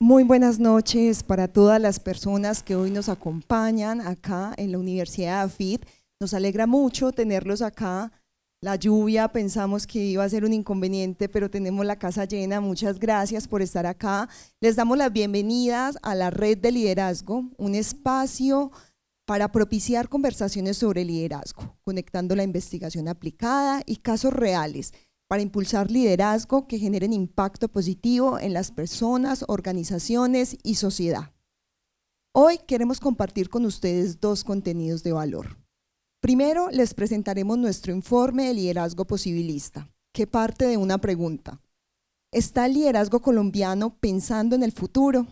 Muy buenas noches para todas las personas que hoy nos acompañan acá en la Universidad de AFIT. Nos alegra mucho tenerlos acá. La lluvia pensamos que iba a ser un inconveniente, pero tenemos la casa llena. Muchas gracias por estar acá. Les damos las bienvenidas a la Red de Liderazgo, un espacio para propiciar conversaciones sobre liderazgo, conectando la investigación aplicada y casos reales, para impulsar liderazgo que generen impacto positivo en las personas, organizaciones y sociedad. Hoy queremos compartir con ustedes dos contenidos de valor. Primero, les presentaremos nuestro informe de liderazgo posibilista, que parte de una pregunta. ¿Está el liderazgo colombiano pensando en el futuro?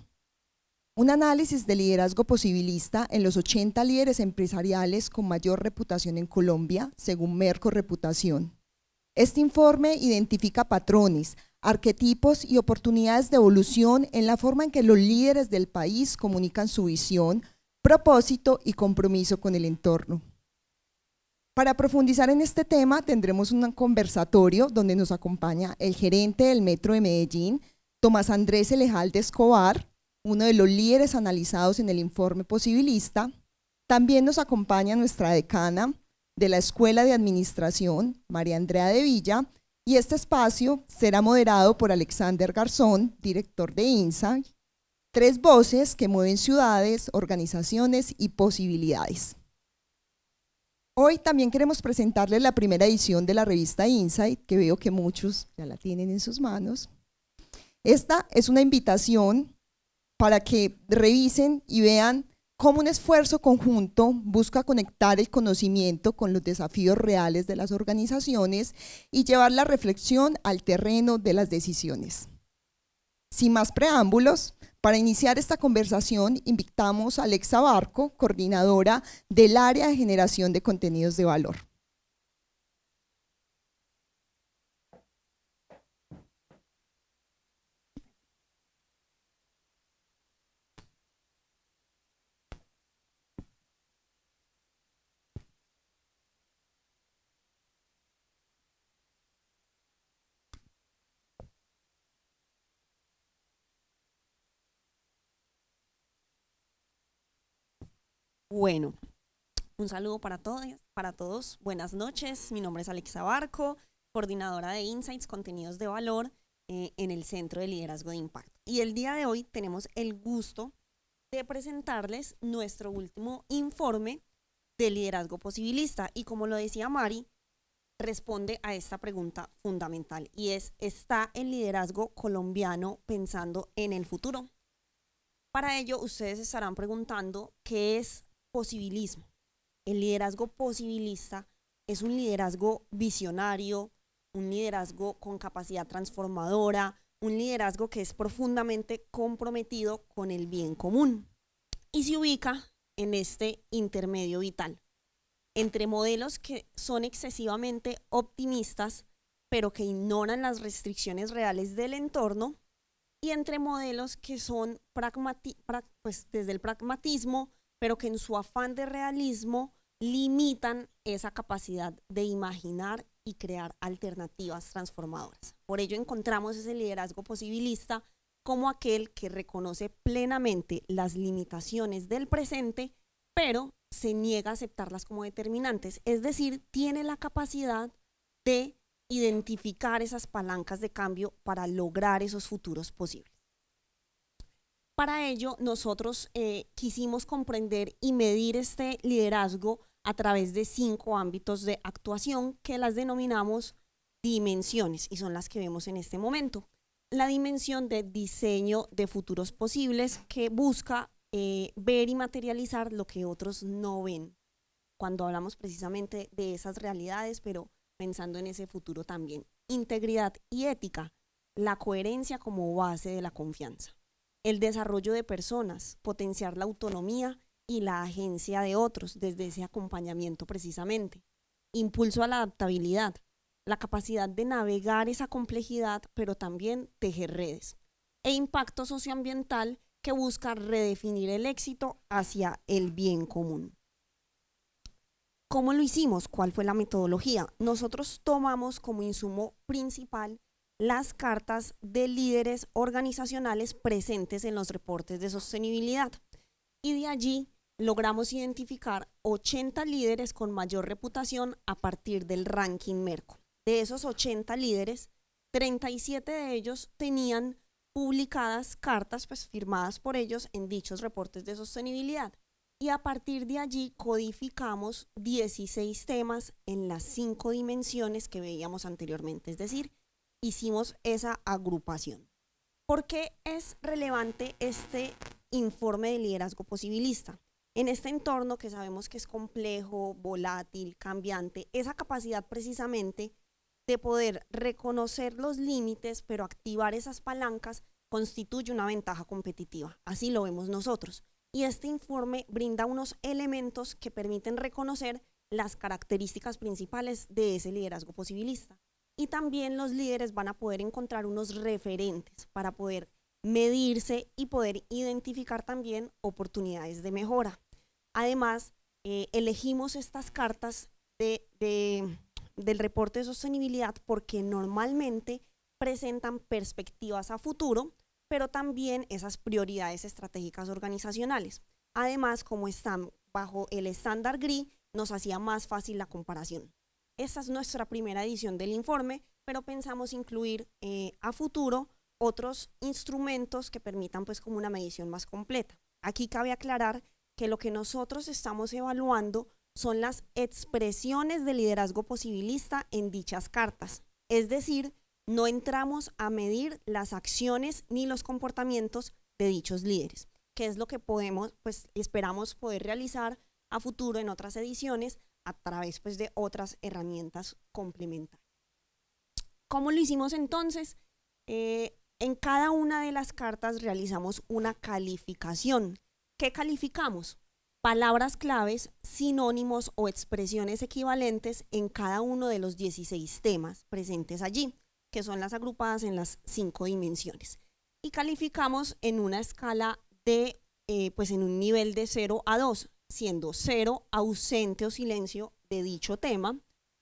Un análisis de liderazgo posibilista en los 80 líderes empresariales con mayor reputación en Colombia, según Merco Reputación. Este informe identifica patrones, arquetipos y oportunidades de evolución en la forma en que los líderes del país comunican su visión, propósito y compromiso con el entorno. Para profundizar en este tema, tendremos un conversatorio donde nos acompaña el gerente del Metro de Medellín, Tomás Andrés Elejalde Escobar, uno de los líderes analizados en el informe posibilista. También nos acompaña nuestra decana de la Escuela de Administración, María Andrea de Villa, y este espacio será moderado por Alexander Garzón, director de Insight, tres voces que mueven ciudades, organizaciones y posibilidades. Hoy también queremos presentarles la primera edición de la revista Insight, que veo que muchos ya la tienen en sus manos. Esta es una invitación para que revisen y vean cómo un esfuerzo conjunto busca conectar el conocimiento con los desafíos reales de las organizaciones y llevar la reflexión al terreno de las decisiones. Sin más preámbulos, para iniciar esta conversación invitamos a Alexa Barco, coordinadora del área de generación de contenidos de valor. Bueno, un saludo para todos. Buenas noches. Mi nombre es Alexa Barco, coordinadora de Insights, contenidos de valor en el Centro de Liderazgo de Impacto. Y el día de hoy tenemos el gusto de presentarles nuestro último informe de liderazgo posibilista. Y como lo decía Mari, responde a esta pregunta fundamental y es: ¿está el liderazgo colombiano pensando en el futuro? Para ello, ustedes estarán preguntando qué es posibilismo. El liderazgo posibilista es un liderazgo visionario, un liderazgo con capacidad transformadora, un liderazgo que es profundamente comprometido con el bien común y se ubica en este intermedio vital, entre modelos que son excesivamente optimistas, pero que ignoran las restricciones reales del entorno, y entre modelos que son desde el pragmatismo, pero que en su afán de realismo limitan esa capacidad de imaginar y crear alternativas transformadoras. Por ello encontramos ese liderazgo posibilista como aquel que reconoce plenamente las limitaciones del presente, pero se niega a aceptarlas como determinantes, es decir, tiene la capacidad de identificar esas palancas de cambio para lograr esos futuros posibles. Para ello, nosotros quisimos comprender y medir este liderazgo a través de 5 ámbitos de actuación que las denominamos dimensiones y son las que vemos en este momento. La dimensión de diseño de futuros posibles, que busca ver y materializar lo que otros no ven, cuando hablamos precisamente de esas realidades, pero pensando en ese futuro también. Integridad y ética, la coherencia como base de la confianza. El desarrollo de personas, potenciar la autonomía y la agencia de otros desde ese acompañamiento precisamente. Impulso a la adaptabilidad, la capacidad de navegar esa complejidad, pero también tejer redes. E impacto socioambiental, que busca redefinir el éxito hacia el bien común. ¿Cómo lo hicimos? ¿Cuál fue la metodología? Nosotros tomamos como insumo principal las cartas de líderes organizacionales presentes en los reportes de sostenibilidad. Y de allí logramos identificar 80 líderes con mayor reputación a partir del ranking Merco. De esos 80 líderes, 37 de ellos tenían publicadas cartas pues, firmadas por ellos en dichos reportes de sostenibilidad. Y a partir de allí codificamos 16 temas en las 5 dimensiones que veíamos anteriormente, es decir, hicimos esa agrupación. ¿Por qué es relevante este informe de liderazgo posibilista? En este entorno que sabemos que es complejo, volátil, cambiante, esa capacidad precisamente de poder reconocer los límites, pero activar esas palancas, constituye una ventaja competitiva. Así lo vemos nosotros. Y este informe brinda unos elementos que permiten reconocer las características principales de ese liderazgo posibilista. Y también los líderes van a poder encontrar unos referentes para poder medirse y poder identificar también oportunidades de mejora. Además, elegimos estas cartas del reporte de sostenibilidad porque normalmente presentan perspectivas a futuro, pero también esas prioridades estratégicas organizacionales. Además, como están bajo el estándar GRI, nos hacía más fácil la comparación. Esta es nuestra primera edición del informe, pero pensamos incluir a futuro otros instrumentos que permitan pues como una medición más completa. Aquí cabe aclarar que lo que nosotros estamos evaluando son las expresiones de liderazgo posibilista en dichas cartas. Es decir, no entramos a medir las acciones ni los comportamientos de dichos líderes, que es lo que esperamos poder realizar a futuro en otras ediciones a través pues, de otras herramientas complementarias. ¿Cómo lo hicimos entonces? En cada una de las cartas realizamos una calificación. ¿Qué calificamos? Palabras claves, sinónimos o expresiones equivalentes en cada uno de los 16 temas presentes allí, que son las agrupadas en las 5 dimensiones. Y calificamos en una escala de, en un nivel de 0 a 2, siendo 0 ausente o silencio de dicho tema,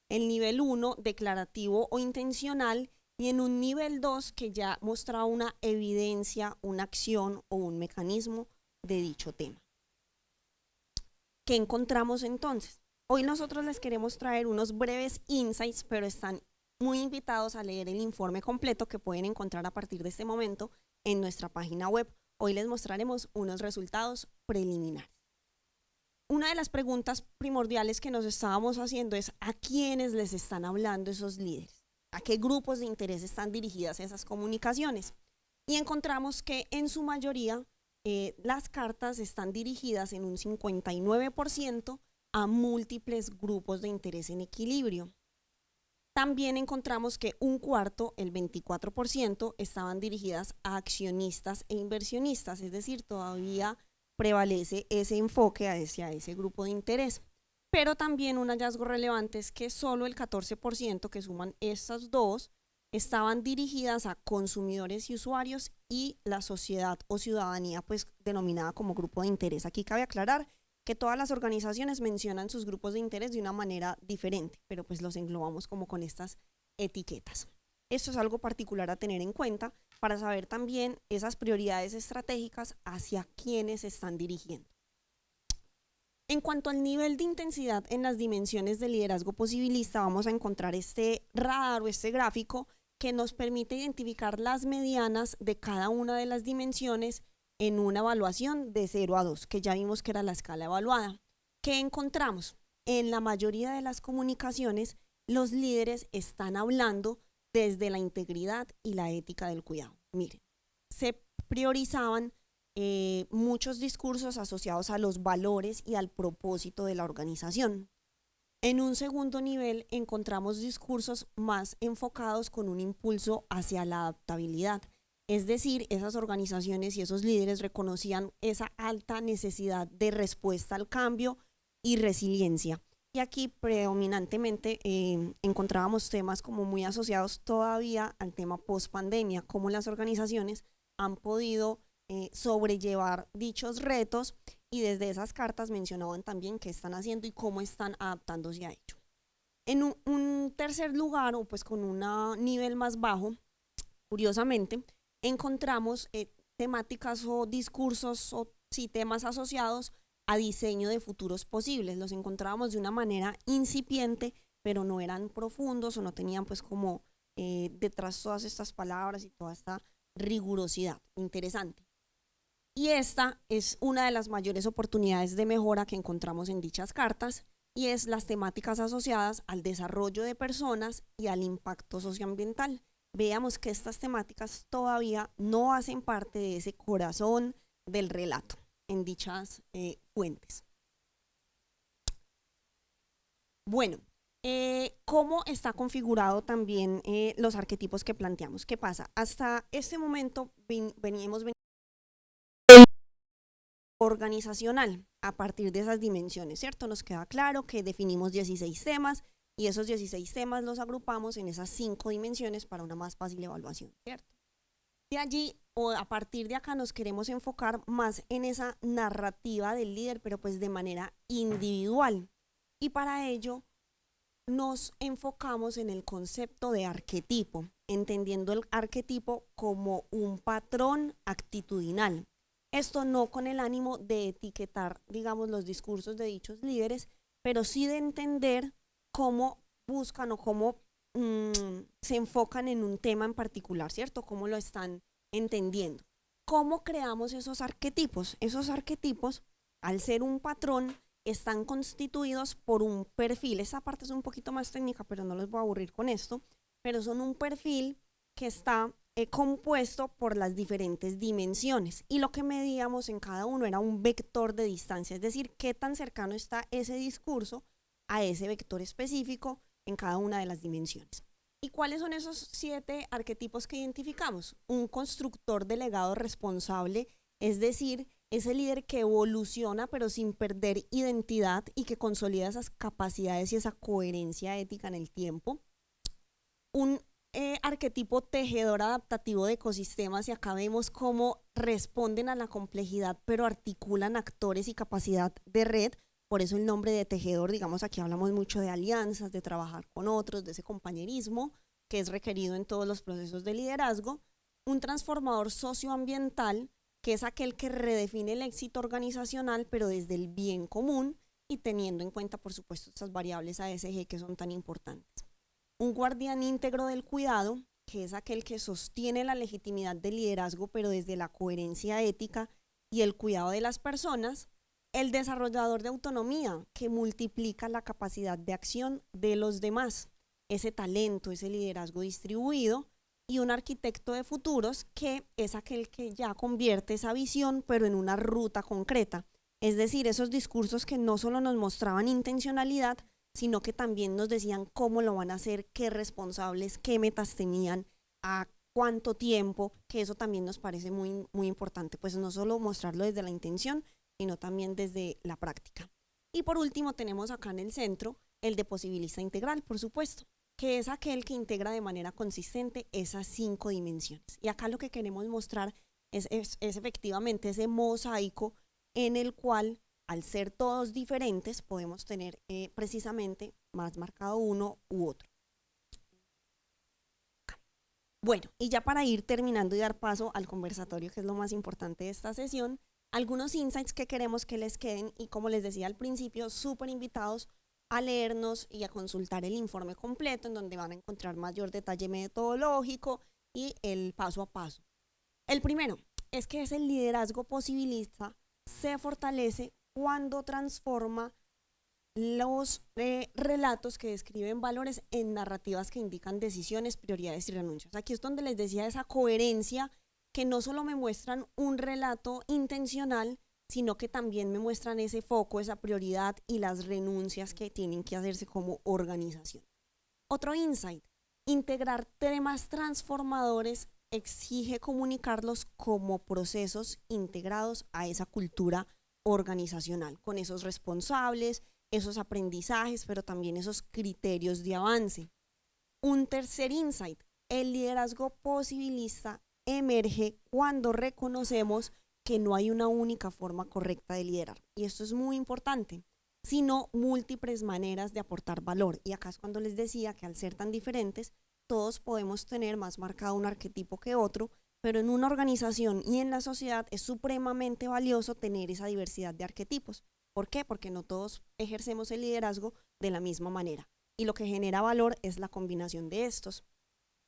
el nivel 1 declarativo o intencional y en un nivel 2 que ya mostraba una evidencia, una acción o un mecanismo de dicho tema. ¿Qué encontramos entonces? Hoy nosotros les queremos traer unos breves insights, pero están muy invitados a leer el informe completo que pueden encontrar a partir de este momento en nuestra página web. Hoy les mostraremos unos resultados preliminares. Una de las preguntas primordiales que nos estábamos haciendo es ¿a quiénes les están hablando esos líderes? ¿A qué grupos de interés están dirigidas esas comunicaciones? Y encontramos que en su mayoría las cartas están dirigidas en un 59% a múltiples grupos de interés en equilibrio. También encontramos que un cuarto, el 24%, estaban dirigidas a accionistas e inversionistas, es decir, todavía prevalece ese enfoque hacia ese grupo de interés. Pero también un hallazgo relevante es que solo el 14% que suman estas dos estaban dirigidas a consumidores y usuarios y la sociedad o ciudadanía pues denominada como grupo de interés. Aquí cabe aclarar que todas las organizaciones mencionan sus grupos de interés de una manera diferente, pero pues los englobamos como con estas etiquetas. Esto es algo particular a tener en cuenta para saber también esas prioridades estratégicas hacia quiénes se están dirigiendo. En cuanto al nivel de intensidad en las dimensiones del liderazgo posibilista, vamos a encontrar este radar o este gráfico que nos permite identificar las medianas de cada una de las dimensiones en una evaluación de 0 a 2, que ya vimos que era la escala evaluada. ¿Qué encontramos? En la mayoría de las comunicaciones, los líderes están hablando desde la integridad y la ética del cuidado. Miren, se priorizaban muchos discursos asociados a los valores y al propósito de la organización. En un segundo nivel encontramos discursos más enfocados con un impulso hacia la adaptabilidad. Es decir, esas organizaciones y esos líderes reconocían esa alta necesidad de respuesta al cambio y resiliencia. Y aquí predominantemente encontrábamos temas como muy asociados todavía al tema post-pandemia, cómo las organizaciones han podido sobrellevar dichos retos y desde esas cartas mencionaban también qué están haciendo y cómo están adaptándose a ello. En un tercer lugar, o pues con un nivel más bajo, curiosamente, encontramos temáticas o discursos o sí, temas asociados a diseño de futuros posibles. Los encontrábamos de una manera incipiente, pero no eran profundos o no tenían pues como detrás todas estas palabras y toda esta rigurosidad. Interesante. Y esta es una de las mayores oportunidades de mejora que encontramos en dichas cartas, y es las temáticas asociadas al desarrollo de personas y al impacto socioambiental. Veamos que estas temáticas todavía no hacen parte de ese corazón del relato en dichas fuentes. Bueno, ¿cómo está configurado también los arquetipos que planteamos? ¿Qué pasa? Hasta este momento veníamos organizacional a partir de esas dimensiones, ¿cierto? Nos queda claro que definimos 16 temas y esos 16 temas los agrupamos en esas 5 dimensiones para una más fácil evaluación, ¿cierto? De allí o a partir de acá nos queremos enfocar más en esa narrativa del líder, pero pues de manera individual. Y para ello nos enfocamos en el concepto de arquetipo, entendiendo el arquetipo como un patrón actitudinal. Esto no con el ánimo de etiquetar, digamos, los discursos de dichos líderes, pero sí de entender cómo buscan o cómo se enfocan en un tema en particular, ¿cierto? Cómo lo están entendiendo. ¿Cómo creamos esos arquetipos? Esos arquetipos, al ser un patrón, están constituidos por un perfil. Esa parte es un poquito más técnica, pero no los voy a aburrir con esto, pero son un perfil que está compuesto por las diferentes dimensiones, y lo que medíamos en cada uno era un vector de distancia, es decir, qué tan cercano está ese discurso a ese vector específico en cada una de las dimensiones. ¿Y cuáles son esos 7 arquetipos que identificamos? Un constructor delegado responsable, es decir, ese líder que evoluciona pero sin perder identidad y que consolida esas capacidades y esa coherencia ética en el tiempo. Un arquetipo tejedor adaptativo de ecosistemas, y acá vemos cómo responden a la complejidad pero articulan actores y capacidad de red. Por eso el nombre de tejedor, digamos, aquí hablamos mucho de alianzas, de trabajar con otros, de ese compañerismo que es requerido en todos los procesos de liderazgo. Un transformador socioambiental, que es aquel que redefine el éxito organizacional pero desde el bien común y teniendo en cuenta, por supuesto, estas variables ASG que son tan importantes. Un guardián íntegro del cuidado, que es aquel que sostiene la legitimidad del liderazgo pero desde la coherencia ética y el cuidado de las personas. El desarrollador de autonomía, que multiplica la capacidad de acción de los demás, ese talento, ese liderazgo distribuido. Y un arquitecto de futuros, que es aquel que ya convierte esa visión pero en una ruta concreta, es decir, esos discursos que no solo nos mostraban intencionalidad, sino que también nos decían cómo lo van a hacer, qué responsables, qué metas tenían, a cuánto tiempo, que eso también nos parece muy, muy importante, pues no solo mostrarlo desde la intención, sino también desde la práctica. Y por último tenemos acá en el centro el de posibilista integral, por supuesto, que es aquel que integra de manera consistente esas 5 dimensiones. Y acá lo que queremos mostrar es efectivamente ese mosaico en el cual, al ser todos diferentes, podemos tener precisamente más marcado uno u otro. Bueno, y ya para ir terminando y dar paso al conversatorio, que es lo más importante de esta sesión, algunos insights que queremos que les queden, y como les decía al principio, súper invitados a leernos y a consultar el informe completo, en donde van a encontrar mayor detalle metodológico y el paso a paso. El primero es que ese liderazgo posibilista se fortalece cuando transforma los relatos que describen valores en narrativas que indican decisiones, prioridades y renuncias. Aquí es donde les decía esa coherencia, que no solo me muestran un relato intencional, sino que también me muestran ese foco, esa prioridad y las renuncias que tienen que hacerse como organización. Otro insight: integrar temas transformadores exige comunicarlos como procesos integrados a esa cultura organizacional, con esos responsables, esos aprendizajes, pero también esos criterios de avance. Un tercer insight: el liderazgo posibilista emerge cuando reconocemos que no hay una única forma correcta de liderar. Y esto es muy importante, sino múltiples maneras de aportar valor. Y acá es cuando les decía que al ser tan diferentes, todos podemos tener más marcado un arquetipo que otro, pero en una organización y en la sociedad es supremamente valioso tener esa diversidad de arquetipos. ¿Por qué? Porque no todos ejercemos el liderazgo de la misma manera. Y lo que genera valor es la combinación de estos.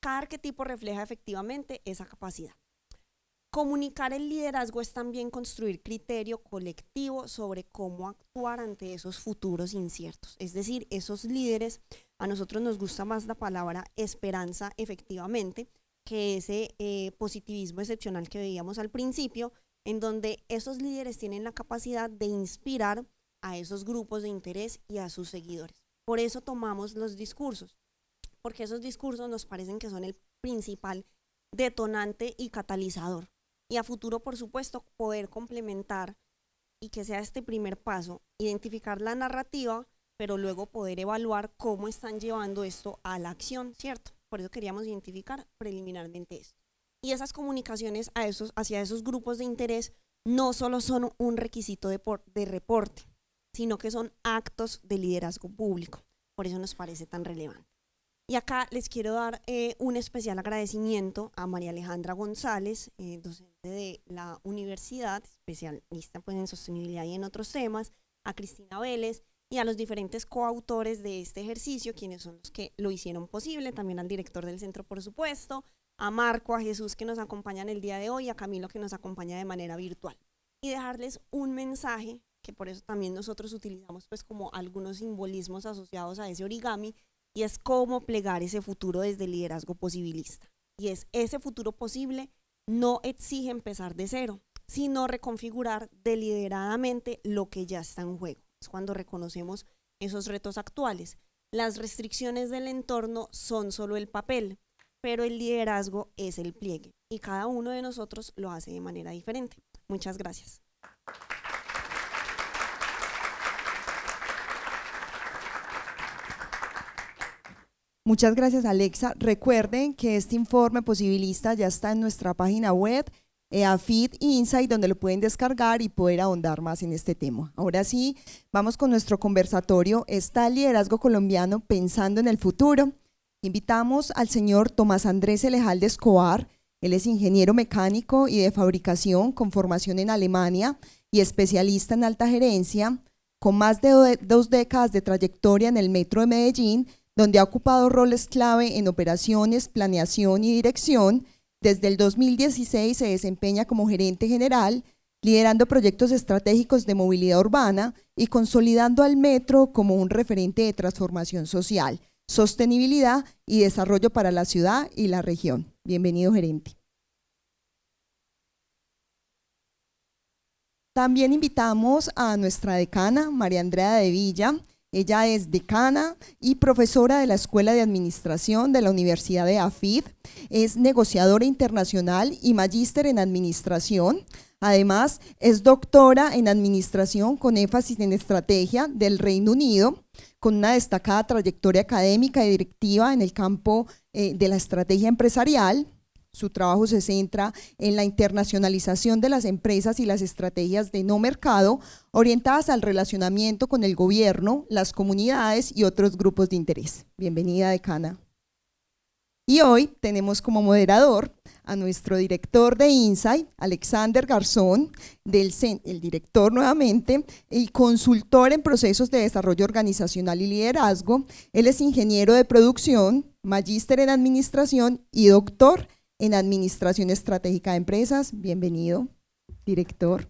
Cada arquetipo refleja efectivamente esa capacidad. Comunicar el liderazgo es también construir criterio colectivo sobre cómo actuar ante esos futuros inciertos. Es decir, esos líderes, a nosotros nos gusta más la palabra esperanza efectivamente, que ese positivismo excepcional que veíamos al principio, en donde esos líderes tienen la capacidad de inspirar a esos grupos de interés y a sus seguidores. Por eso tomamos los discursos, porque esos discursos nos parecen que son el principal detonante y catalizador. Y a futuro, por supuesto, poder complementar y que sea este primer paso, identificar la narrativa, pero luego poder evaluar cómo están llevando esto a la acción, ¿cierto? Por eso queríamos identificar preliminarmente esto. Y esas comunicaciones hacia esos grupos de interés no solo son un requisito de reporte, sino que son actos de liderazgo público. Por eso nos parece tan relevante. Y acá les quiero dar un especial agradecimiento a María Alejandra González, docente de la universidad, especialista pues, en sostenibilidad y en otros temas, a Cristina Vélez y a los diferentes coautores de este ejercicio, quienes son los que lo hicieron posible, también al director del centro, por supuesto, a Marco, a Jesús que nos acompañan el día de hoy, a Camilo que nos acompaña de manera virtual. Y dejarles un mensaje, que por eso también nosotros utilizamos pues como algunos simbolismos asociados a ese origami, y es cómo plegar ese futuro desde el liderazgo posibilista. Y es ese futuro posible no exige empezar de cero, sino reconfigurar deliberadamente lo que ya está en juego. Es cuando reconocemos esos retos actuales. Las restricciones del entorno son solo el papel, pero el liderazgo es el pliegue y cada uno de nosotros lo hace de manera diferente. Muchas gracias. Muchas gracias, Alexa. Recuerden que este informe posibilista ya está en nuestra página web, AFID Insight, donde lo pueden descargar y poder ahondar más en este tema. Ahora sí, vamos con nuestro conversatorio. ¿Está el liderazgo colombiano pensando en el futuro? Invitamos al señor Tomás Andrés Elejalde Escobar. Él es ingeniero mecánico y de fabricación con formación en Alemania y especialista en alta gerencia, con más de 2 décadas de trayectoria en el Metro de Medellín, donde ha ocupado roles clave en operaciones, planeación y dirección. Desde el 2016 se desempeña como gerente general, liderando proyectos estratégicos de movilidad urbana y consolidando al Metro como un referente de transformación social, sostenibilidad y desarrollo para la ciudad y la región. Bienvenido, gerente. También invitamos a nuestra decana, María Andrea de Villa. Ella es decana y profesora de la Escuela de Administración de la Universidad de AFID, es negociadora internacional y magíster en administración. Además, es doctora en administración con énfasis en estrategia del Reino Unido, con una destacada trayectoria académica y directiva en el campo de la estrategia empresarial. Su trabajo se centra en la internacionalización de las empresas y las estrategias de no mercado orientadas al relacionamiento con el gobierno, las comunidades y otros grupos de interés. Bienvenida, decana. Y hoy tenemos como moderador a nuestro director de Insight, Alexander Garzón, el director nuevamente y consultor en procesos de desarrollo organizacional y liderazgo. Él es ingeniero de producción, magíster en administración y doctor en Administración Estratégica de Empresas. Bienvenido, director.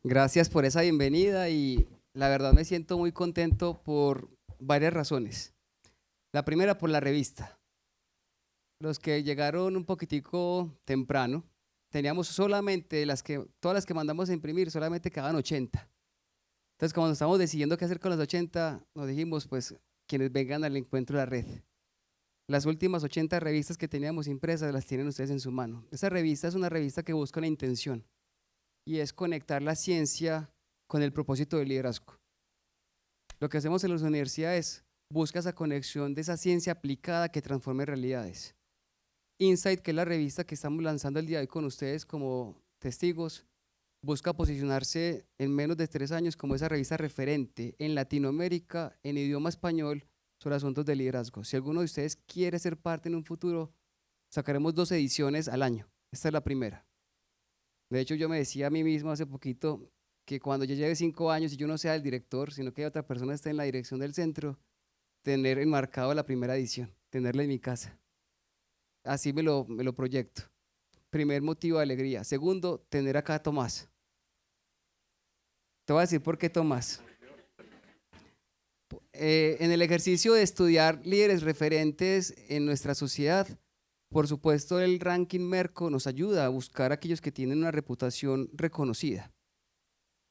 Gracias por esa bienvenida y la verdad me siento muy contento por varias razones. La primera, por la revista. Los que llegaron un poquitico temprano, teníamos solamente todas las que mandamos a imprimir, solamente quedaban 80. Entonces, cuando estábamos decidiendo qué hacer con las 80, nos dijimos, pues, quienes vengan al encuentro de la red. Las últimas 80 revistas que teníamos impresas las tienen ustedes en su mano. Esa revista es una revista que busca una intención y es conectar la ciencia con el propósito del liderazgo. Lo que hacemos en las universidades busca esa conexión de esa ciencia aplicada que transforme realidades. Insight, que es la revista que estamos lanzando el día de hoy con ustedes como testigos, busca posicionarse en menos de 3 años como esa revista referente en Latinoamérica en idioma español sobre asuntos de liderazgo. Si alguno de ustedes quiere ser parte en un futuro, sacaremos 2 ediciones al año. Esta es la primera. De hecho, yo me decía a mí mismo hace poquito que cuando yo lleve 5 años y yo no sea el director, sino que otra persona esté en la dirección del centro, tener enmarcado la primera edición, tenerla en mi casa. Así me lo proyecto. Primer motivo de alegría. Segundo, tener acá a Tomás. Te voy a decir por qué Tomás. En el ejercicio de estudiar líderes referentes en nuestra sociedad, por supuesto el ranking Merco nos ayuda a buscar a aquellos que tienen una reputación reconocida.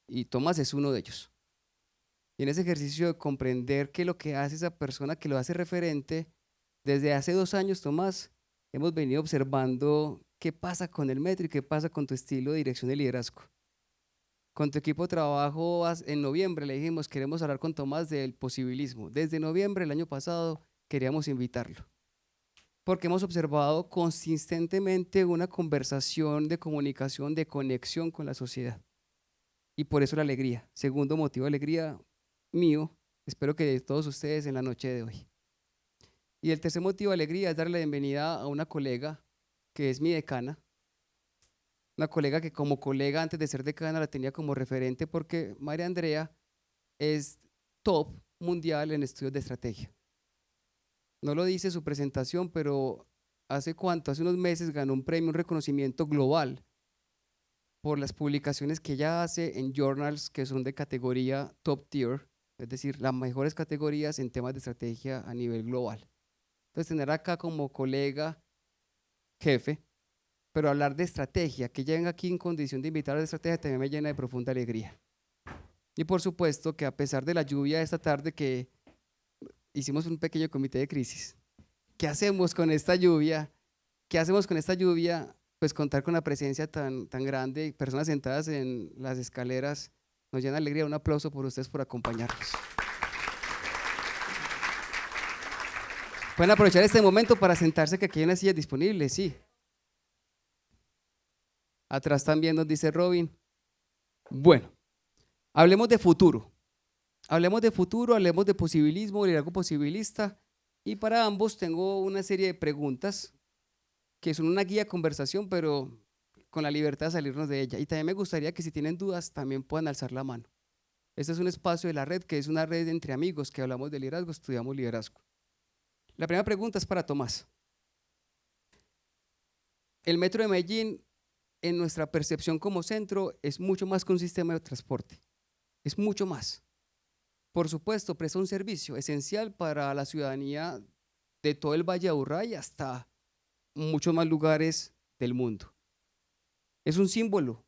Y Tomás es uno de ellos. Y en ese ejercicio de comprender que lo que hace esa persona que lo hace referente, desde hace 2 años, Tomás, hemos venido observando qué pasa con el metro y qué pasa con tu estilo de dirección de liderazgo. Con tu equipo de trabajo en noviembre le dijimos, queremos hablar con Tomás del posibilismo. Desde noviembre del año pasado queríamos invitarlo, porque hemos observado consistentemente una conversación de comunicación, de conexión con la sociedad. Y por eso la alegría. Segundo motivo de alegría mío, espero que de todos ustedes en la noche de hoy. Y el tercer motivo de alegría es darle la bienvenida a una colega que es mi decana, una colega que como colega antes de ser decana la tenía como referente porque María Andrea es top mundial en estudios de estrategia. No lo dice su presentación, pero hace unos meses ganó un premio, un reconocimiento global por las publicaciones que ella hace en journals que son de categoría top tier, es decir, las mejores categorías en temas de estrategia a nivel global. Entonces, tener acá como colega, jefe, pero hablar de estrategia, que ella venga aquí en condición de invitar a la estrategia, también me llena de profunda alegría. Y por supuesto que a pesar de la lluvia de esta tarde que hicimos un pequeño comité de crisis, ¿qué hacemos con esta lluvia? ¿Qué hacemos con esta lluvia? Pues contar con la presencia tan grande, personas sentadas en las escaleras, nos llena de alegría. Un aplauso por ustedes por acompañarnos. Pueden aprovechar este momento para sentarse, que aquí hay unas sillas disponibles, sí. Atrás también nos dice Robin. Bueno, hablemos de futuro. Hablemos de futuro, hablemos de posibilismo, liderazgo posibilista. Y para ambos tengo una serie de preguntas que son una guía de conversación, pero con la libertad de salirnos de ella. Y también me gustaría que si tienen dudas, también puedan alzar la mano. Este es un espacio de la red, que es una red entre amigos que hablamos de liderazgo, estudiamos liderazgo. La primera pregunta es para Tomás. El Metro de Medellín, en nuestra percepción como centro, es mucho más que un sistema de transporte. Es mucho más. Por supuesto, presta un servicio esencial para la ciudadanía de todo el Valle de Aburrá y hasta muchos más lugares del mundo. Es un símbolo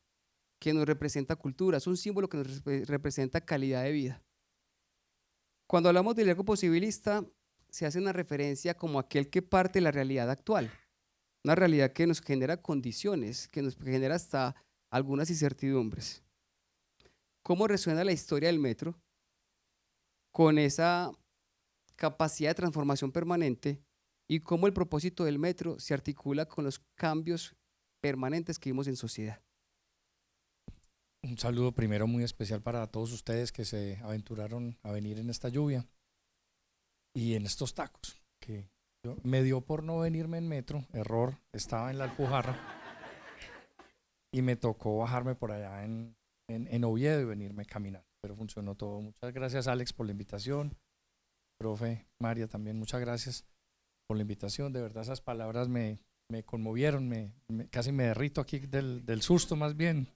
que nos representa cultura, es un símbolo que nos representa calidad de vida. Cuando hablamos de liderazgo posibilista, se hace una referencia como aquel que parte de la realidad actual, una realidad que nos genera condiciones, que nos genera hasta algunas incertidumbres. ¿Cómo resuena la historia del metro con esa capacidad de transformación permanente y cómo el propósito del metro se articula con los cambios permanentes que vimos en sociedad? Un saludo primero muy especial para todos ustedes que se aventuraron a venir en esta lluvia y en estos tacos, que me dio por no venirme en metro, error, estaba en la Alpujarra y me tocó bajarme por allá en Oviedo y venirme caminando, pero funcionó todo. Muchas gracias, Alex, por la invitación, profe María también, muchas gracias por la invitación, de verdad esas palabras me conmovieron, casi me derrito aquí del susto más bien.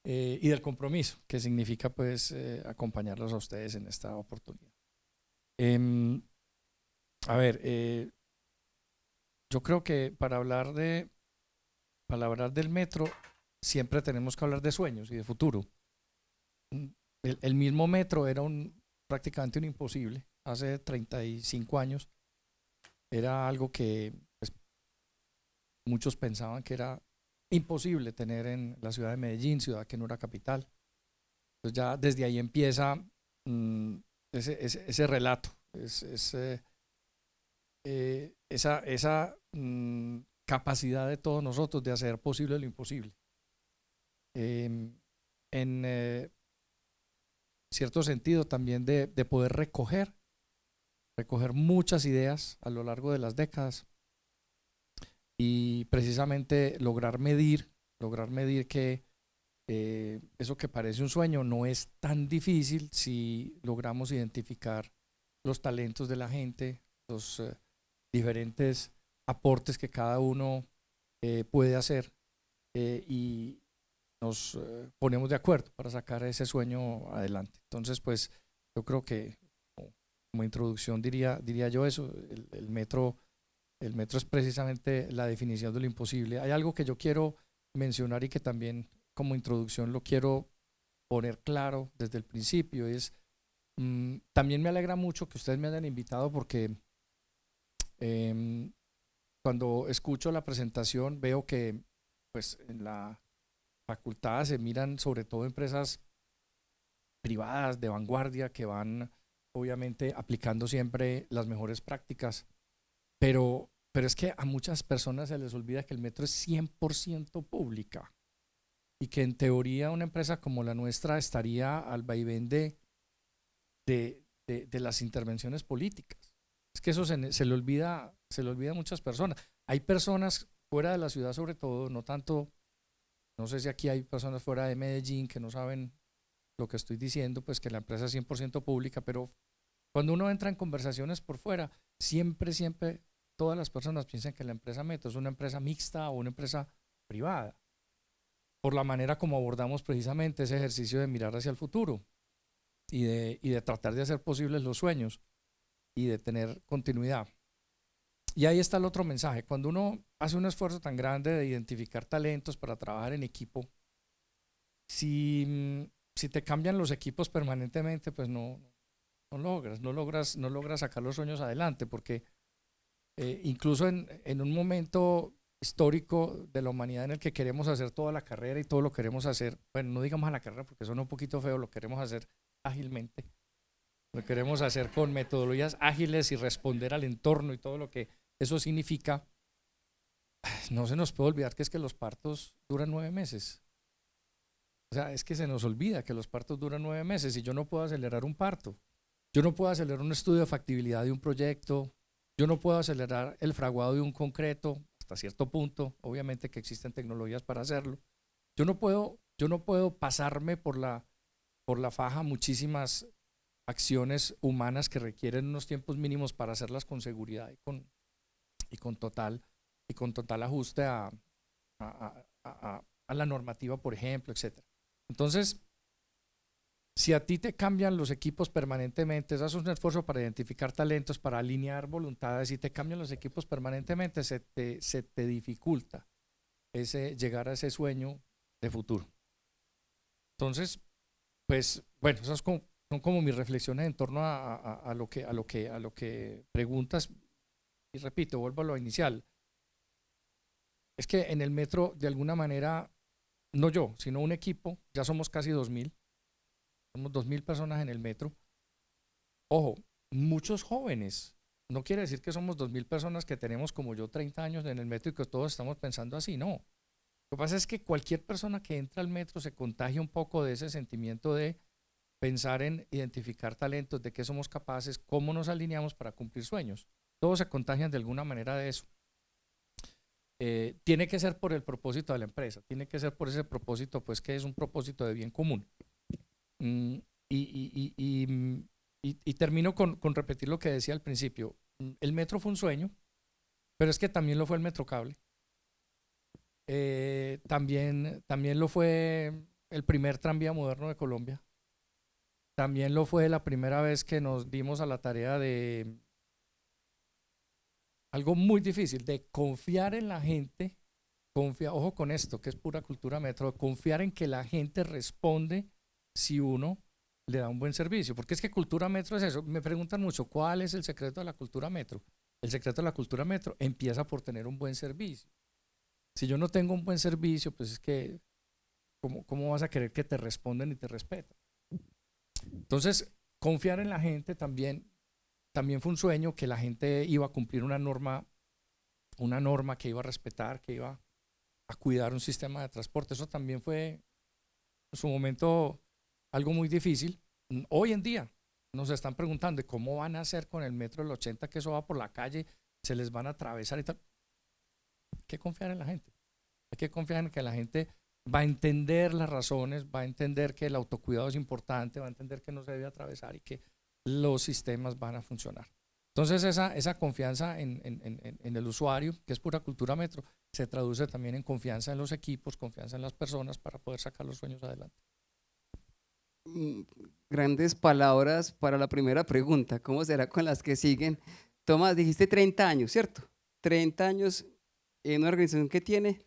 Y del compromiso que significa pues acompañarlos a ustedes en esta oportunidad. Yo creo que para hablar del metro siempre tenemos que hablar de sueños y de futuro. El mismo metro era prácticamente un imposible. Hace 35 años era algo que pues, muchos pensaban que era imposible tener en la ciudad de Medellín, ciudad que no era capital. Entonces ya desde ahí empieza ese relato, esa capacidad de todos nosotros de hacer posible lo imposible. En cierto sentido también de poder recoger muchas ideas a lo largo de las décadas y precisamente lograr medir que eso que parece un sueño no es tan difícil si logramos identificar los talentos de la gente, los diferentes aportes que cada uno puede hacer y nos ponemos de acuerdo para sacar ese sueño adelante. Entonces, pues yo creo que como introducción diría yo eso, el metro es precisamente la definición de lo imposible. Hay algo que yo quiero mencionar y que también como introducción lo quiero poner claro desde el principio, es también me alegra mucho que ustedes me hayan invitado porque cuando escucho la presentación veo que pues en la facultad se miran sobre todo empresas privadas de vanguardia que van obviamente aplicando siempre las mejores prácticas, pero es que a muchas personas se les olvida que el metro es 100% pública y que en teoría una empresa como la nuestra estaría al vaivén de las intervenciones políticas. Es que eso se le olvida a muchas personas. Hay personas fuera de la ciudad sobre todo, no tanto, no sé si aquí hay personas fuera de Medellín que no saben lo que estoy diciendo, pues que la empresa es 100% pública, pero cuando uno entra en conversaciones por fuera, siempre todas las personas piensan que la empresa Metro es una empresa mixta o una empresa privada, por la manera como abordamos precisamente ese ejercicio de mirar hacia el futuro y de tratar de hacer posibles los sueños y de tener continuidad. Y ahí está el otro mensaje. Cuando uno hace un esfuerzo tan grande de identificar talentos para trabajar en equipo, si te cambian los equipos permanentemente, pues no logras sacar los sueños adelante, porque incluso en un momento histórico de la humanidad en el que queremos hacer toda la carrera y todo lo queremos hacer, bueno, no digamos a la carrera porque suena un poquito feo, lo queremos hacer ágilmente, lo queremos hacer con metodologías ágiles y responder al entorno y todo lo que eso significa. No se nos puede olvidar que es que los partos duran 9 meses. O sea, es que se nos olvida que los partos duran 9 meses y yo no puedo acelerar un parto. Yo no puedo acelerar un estudio de factibilidad de un proyecto. Yo no puedo acelerar el fraguado de un concreto hasta cierto punto. Obviamente que existen tecnologías para hacerlo. Yo no puedo pasarme por la faja muchísimas acciones humanas que requieren unos tiempos mínimos para hacerlas con seguridad y con total ajuste a la normativa, por ejemplo, etcétera. Entonces, si a ti te cambian los equipos permanentemente, haces un esfuerzo para identificar talentos, para alinear voluntades, y te cambian los equipos permanentemente, se te dificulta llegar a ese sueño de futuro. Entonces, pues, bueno, esas son como mis reflexiones en torno a lo que preguntas. Y repito, vuelvo a lo inicial. Es que en el metro, de alguna manera, no yo, sino un equipo, ya somos casi 2000. Somos 2000 personas en el metro. Ojo, muchos jóvenes. No quiere decir que somos 2000 personas que tenemos como yo 30 años en el metro y que todos estamos pensando así, no. Lo que pasa es que cualquier persona que entra al metro se contagia un poco de ese sentimiento de pensar en identificar talentos, de qué somos capaces, cómo nos alineamos para cumplir sueños. Todos se contagian de alguna manera de eso. Tiene que ser por el propósito de la empresa, tiene que ser por ese propósito, pues que es un propósito de bien común. Y termino con repetir lo que decía al principio. El metro fue un sueño, pero es que también lo fue el Metrocable. También lo fue el primer tranvía moderno de Colombia. También lo fue la primera vez que nos dimos a la tarea de algo muy difícil, de confiar en la gente. Ojo con esto, que es pura cultura metro, confiar en que la gente responde si uno le da un buen servicio, porque es que cultura metro es eso. Me preguntan mucho, ¿cuál es el secreto de la cultura metro? El secreto de la cultura metro empieza por tener un buen servicio. Si yo no tengo un buen servicio, pues es que, ¿cómo vas a querer que te respondan y te respeten? Entonces, confiar en la gente también fue un sueño, que la gente iba a cumplir una norma una norma que iba a respetar, que iba a cuidar un sistema de transporte. Eso también fue en su momento algo muy difícil. Hoy en día nos están preguntando cómo van a hacer con el metro del 80, que eso va por la calle, se les van a atravesar y tal. Hay que confiar en la gente. Hay que confiar en que la gente va a entender las razones, va a entender que el autocuidado es importante, va a entender que no se debe atravesar y que los sistemas van a funcionar. Entonces esa confianza en el usuario, que es pura cultura metro, se traduce también en confianza en los equipos, confianza en las personas para poder sacar los sueños adelante. Grandes palabras para la primera pregunta. ¿Cómo será con las que siguen? Tomás, dijiste 30 años, ¿cierto? 30 años en una organización que tiene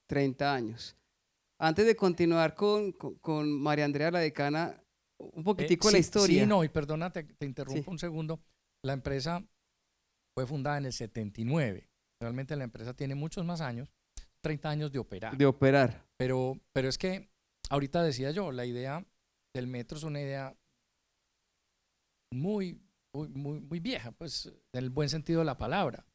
30 años. Antes de continuar con María Andrea, la decana, un poquitico la historia. Sí, no, y perdona, te interrumpo Sí. un segundo. La empresa fue fundada en el 79. Realmente la empresa tiene muchos más años, 30 años de operar. De operar. Pero es que ahorita decía yo, la idea del metro es una idea muy vieja, pues en el buen sentido de la palabra,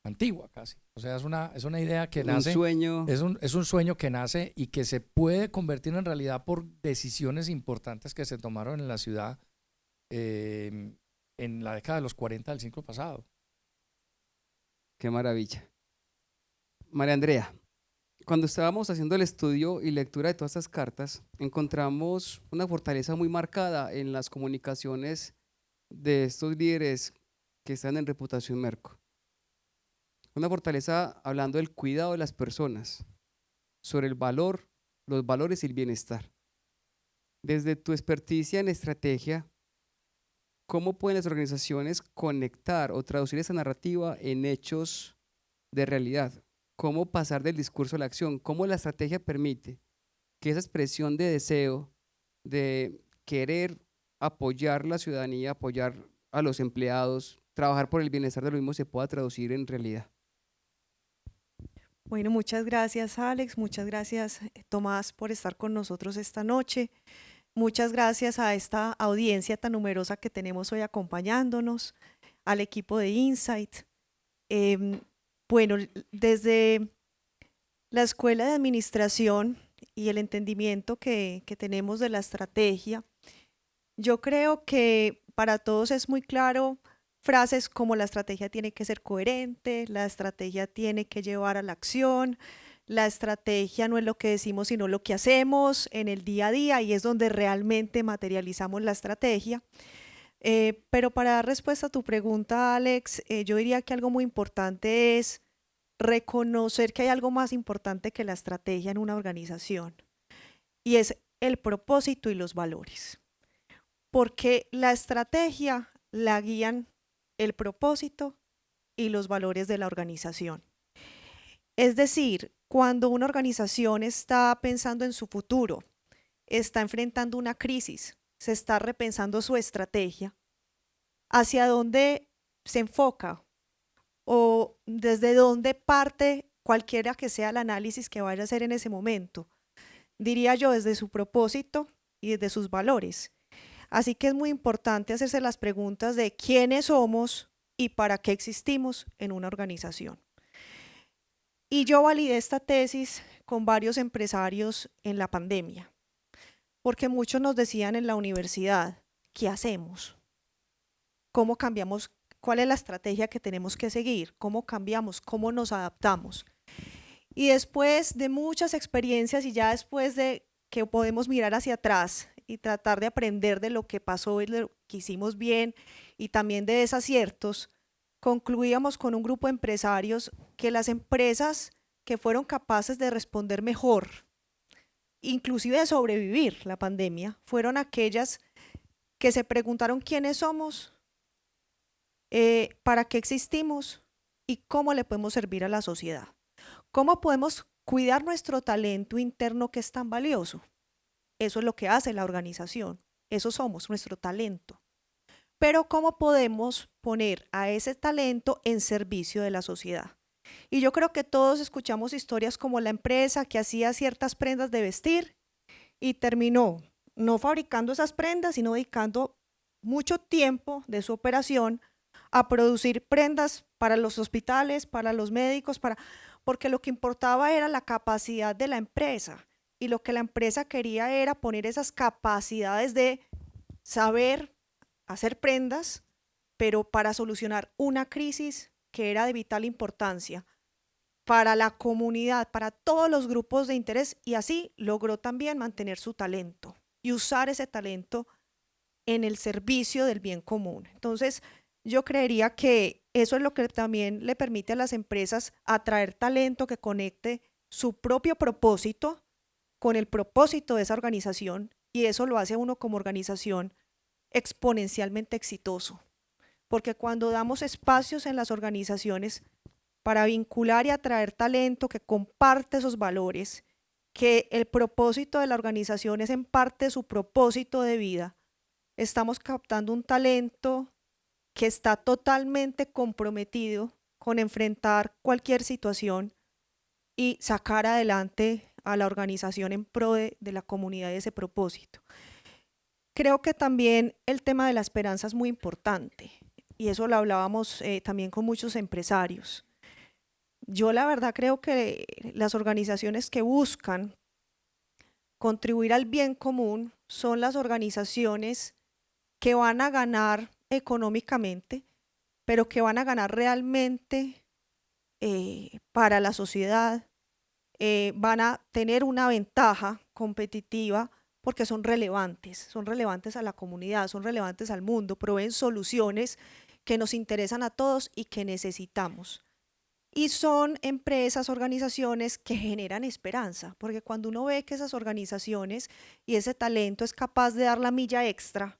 antigua casi. O sea, es una idea que nace. Un sueño. Es un sueño que nace y que se puede convertir en realidad por decisiones importantes que se tomaron en la ciudad en la década de los 40 del siglo pasado. Qué maravilla. María Andrea, cuando estábamos haciendo el estudio y lectura de todas estas cartas, encontramos una fortaleza muy marcada en las comunicaciones de estos líderes que están en Reputación Merco. Una fortaleza hablando del cuidado de las personas, sobre el valor, los valores y el bienestar. Desde tu experticia en estrategia, ¿cómo pueden las organizaciones conectar o traducir esa narrativa en hechos de realidad? ¿Cómo pasar del discurso a la acción? ¿Cómo la estrategia permite que esa expresión de deseo, de querer apoyar la ciudadanía, apoyar a los empleados, trabajar por el bienestar de los mismos, se pueda traducir en realidad? Bueno, muchas gracias Alex, muchas gracias Tomás por estar con nosotros esta noche. Muchas gracias a esta audiencia tan numerosa que tenemos hoy acompañándonos, al equipo de Insight. Bueno, desde la Escuela de Administración y el entendimiento que tenemos de la estrategia, yo creo que para todos es muy claro frases como la estrategia tiene que ser coherente, la estrategia tiene que llevar a la acción, la estrategia no es lo que decimos sino lo que hacemos en el día a día y es donde realmente materializamos la estrategia. Pero para dar respuesta a tu pregunta, Alex, yo diría que algo muy importante es reconocer que hay algo más importante que la estrategia en una organización y es el propósito y los valores. Porque la estrategia la guían el propósito y los valores de la organización. Es decir, cuando una organización está pensando en su futuro, está enfrentando una crisis, se está repensando su estrategia, hacia dónde se enfoca o desde dónde parte cualquiera que sea el análisis que vaya a hacer en ese momento. Diría yo desde su propósito y desde sus valores. Así que es muy importante hacerse las preguntas de quiénes somos y para qué existimos en una organización. Y yo validé esta tesis con varios empresarios en la pandemia, porque muchos nos decían en la universidad, ¿qué hacemos? ¿Cómo cambiamos? ¿Cuál es la estrategia que tenemos que seguir? ¿Cómo cambiamos? ¿Cómo nos adaptamos? Y después de muchas experiencias y ya después de que podemos mirar hacia atrás y tratar de aprender de lo que pasó y lo que hicimos bien y también de desaciertos, concluíamos con un grupo de empresarios que las empresas que fueron capaces de responder mejor, inclusive de sobrevivir la pandemia, fueron aquellas que se preguntaron quiénes somos, para qué existimos y cómo le podemos servir a la sociedad. ¿Cómo podemos cuidar nuestro talento interno que es tan valioso? Eso es lo que hace la organización, eso somos, nuestro talento. Pero ¿cómo podemos poner a ese talento en servicio de la sociedad? Y yo creo que todos escuchamos historias como la empresa que hacía ciertas prendas de vestir y terminó no fabricando esas prendas, sino dedicando mucho tiempo de su operación a producir prendas para los hospitales, para los médicos, porque lo que importaba era la capacidad de la empresa, y lo que la empresa quería era poner esas capacidades de saber hacer prendas, pero para solucionar una crisis que era de vital importancia para la comunidad, para todos los grupos de interés, y así logró también mantener su talento y usar ese talento en el servicio del bien común. Entonces, yo creería que eso es lo que también le permite a las empresas atraer talento que conecte su propio propósito con el propósito de esa organización, y eso lo hace a uno como organización exponencialmente exitoso. Porque cuando damos espacios en las organizaciones para vincular y atraer talento que comparte esos valores, que el propósito de la organización es en parte su propósito de vida, estamos captando un talento que está totalmente comprometido con enfrentar cualquier situación y sacar adelante a la organización en pro de la comunidad y ese propósito. Creo que también el tema de la esperanza es muy importante, y eso lo hablábamos también con muchos empresarios. Yo la verdad creo que las organizaciones que buscan contribuir al bien común son las organizaciones que van a ganar económicamente, pero que van a ganar realmente para la sociedad, van a tener una ventaja competitiva porque son relevantes a la comunidad, son relevantes al mundo, proveen soluciones que nos interesan a todos y que necesitamos. Y son empresas, organizaciones que generan esperanza, porque cuando uno ve que esas organizaciones y ese talento es capaz de dar la milla extra,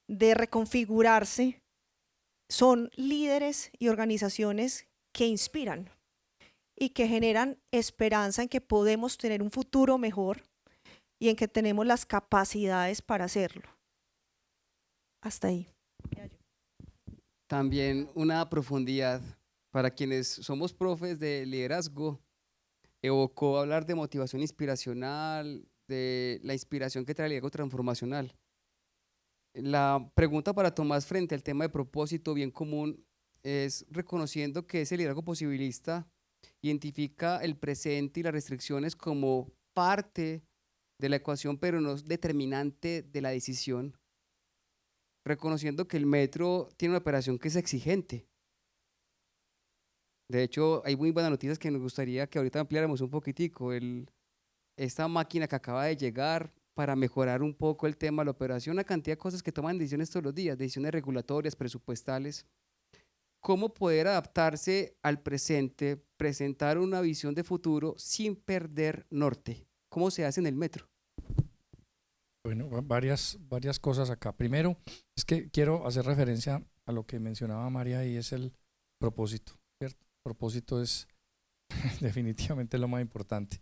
de reconfigurarse, son líderes y organizaciones que inspiran y que generan esperanza en que podemos tener un futuro mejor y en que tenemos las capacidades para hacerlo. Hasta ahí. También una profundidad para quienes somos profes de liderazgo, evocó hablar de motivación inspiracional, de la inspiración que trae el liderazgo transformacional. La pregunta para Tomás frente al tema de propósito, bien común, es reconociendo que ese liderazgo posibilista identifica el presente y las restricciones como parte de la ecuación, pero no es determinante de la decisión, reconociendo que el metro tiene una operación que es exigente. De hecho, hay muy buenas noticias que nos gustaría que ahorita ampliáramos un poquitico. Esta máquina que acaba de llegar para mejorar un poco el tema de la operación, una cantidad de cosas que toman decisiones todos los días, decisiones regulatorias, presupuestales. ¿Cómo poder adaptarse al presente, presentar una visión de futuro sin perder norte? ¿Cómo se hace en el metro? Bueno, varias cosas acá. Primero, es que quiero hacer referencia a lo que mencionaba María, y es el propósito, ¿cierto? El propósito es definitivamente lo más importante.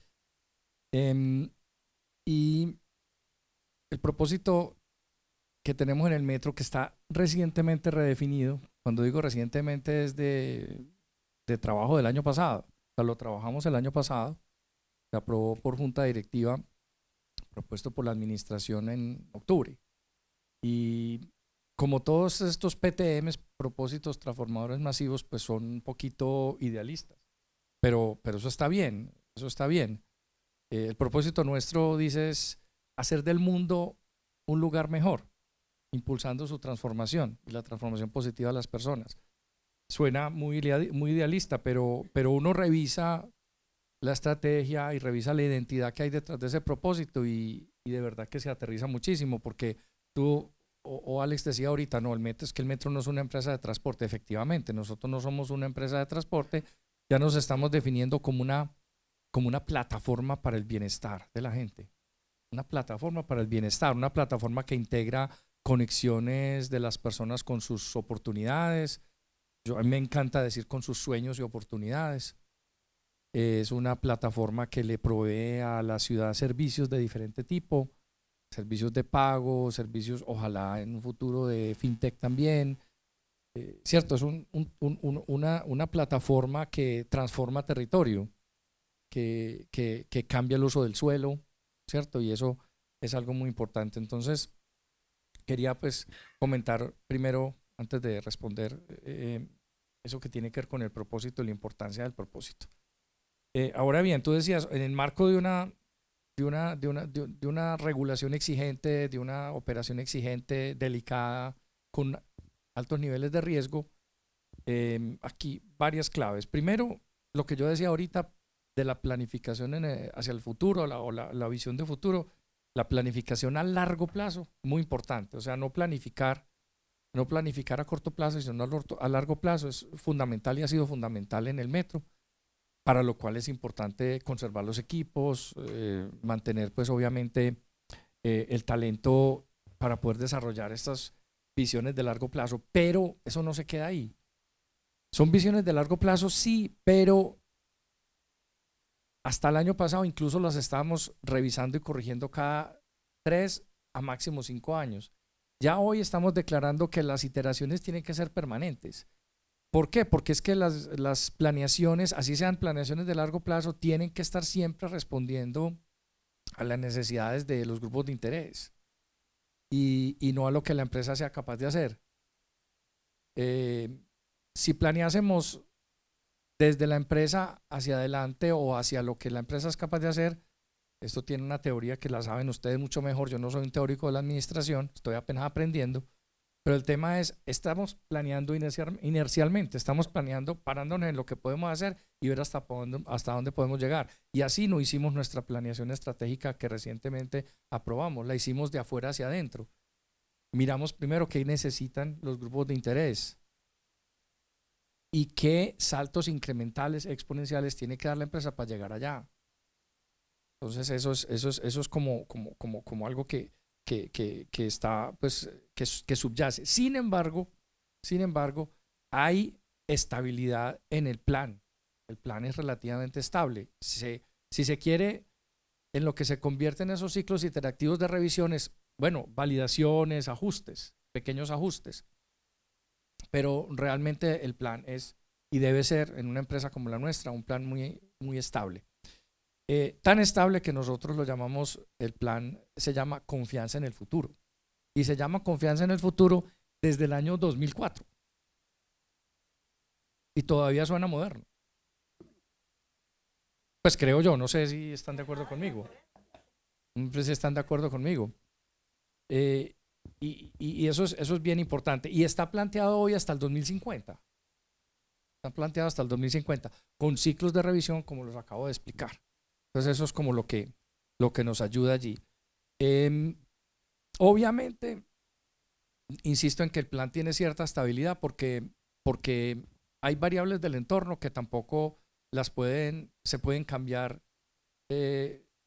Y el propósito que tenemos en el metro, que está recientemente redefinido, cuando digo recientemente es de trabajo del año pasado, o sea, lo trabajamos el año pasado, se aprobó por junta directiva, propuesto por la administración en octubre. Y como todos estos PTMs, propósitos transformadores masivos, pues son un poquito idealistas, pero eso está bien, eso está bien. El propósito nuestro, dice, es hacer del mundo un lugar mejor, impulsando su transformación y la transformación positiva de las personas. Suena muy idealista, pero uno revisa la estrategia y revisa la identidad que hay detrás de ese propósito, y de verdad que se aterriza muchísimo, porque tú o Alex decía ahorita, no, es que el metro no es una empresa de transporte. Efectivamente, nosotros no somos una empresa de transporte, ya nos estamos definiendo como una plataforma para el bienestar de la gente, una plataforma para el bienestar, una plataforma que integra conexiones de las personas con sus oportunidades. A mí me encanta decir con sus sueños y oportunidades. Es una plataforma que le provee a la ciudad servicios de diferente tipo, servicios de pago, servicios, ojalá en un futuro de fintech también. Cierto, es una plataforma que transforma territorio, que cambia el uso del suelo, ¿cierto? Y eso es algo muy importante. Entonces, quería pues comentar primero antes de responder eso que tiene que ver con el propósito y la importancia del propósito. Ahora bien, tú decías, en el marco de una regulación exigente, de una operación exigente, delicada, con altos niveles de riesgo, aquí varias claves. Primero, lo que yo decía ahorita de la planificación hacia el futuro o la visión de futuro, la planificación a largo plazo, muy importante. O sea, no planificar a corto plazo, sino a largo plazo es fundamental y ha sido fundamental en el metro, para lo cual es importante conservar los equipos, mantener pues obviamente el talento para poder desarrollar estas visiones de largo plazo, pero eso no se queda ahí. Son visiones de largo plazo, sí, pero hasta el año pasado incluso las estábamos revisando y corrigiendo cada 3 a máximo 5 años. Ya hoy estamos declarando que las iteraciones tienen que ser permanentes. ¿Por qué? Porque es que las planeaciones, así sean planeaciones de largo plazo, tienen que estar siempre respondiendo a las necesidades de los grupos de interés y no a lo que la empresa sea capaz de hacer. Si planeásemos desde la empresa hacia adelante o hacia lo que la empresa es capaz de hacer, esto tiene una teoría que la saben ustedes mucho mejor, yo no soy un teórico de la administración, estoy apenas aprendiendo, pero el tema es, estamos planeando inercialmente, estamos planeando parándonos en lo que podemos hacer y ver hasta dónde podemos llegar. Y así no hicimos nuestra planeación estratégica que recientemente aprobamos, la hicimos de afuera hacia adentro. Miramos primero qué necesitan los grupos de interés y qué saltos incrementales, exponenciales tiene que dar la empresa para llegar allá. Entonces eso es como algo que está, pues, que subyace. Sin embargo, hay estabilidad en el plan. El plan es relativamente estable. Si se quiere, en lo que se convierte en esos ciclos interactivos de revisiones, bueno, validaciones, ajustes, pequeños ajustes. Pero realmente el plan es y debe ser, en una empresa como la nuestra, un plan muy, muy estable. Tan estable que nosotros lo llamamos, el plan se llama Confianza en el Futuro. Y se llama Confianza en el Futuro desde el año 2004. Y todavía suena moderno. Pues creo yo, no sé si están de acuerdo conmigo. Pues si están de acuerdo conmigo. Y eso es bien importante. Y está planteado hoy hasta el 2050. Está planteado hasta el 2050, con ciclos de revisión como los acabo de explicar. Entonces eso es como lo que nos ayuda allí. Obviamente, insisto en que el plan tiene cierta estabilidad porque hay variables del entorno que tampoco se pueden cambiar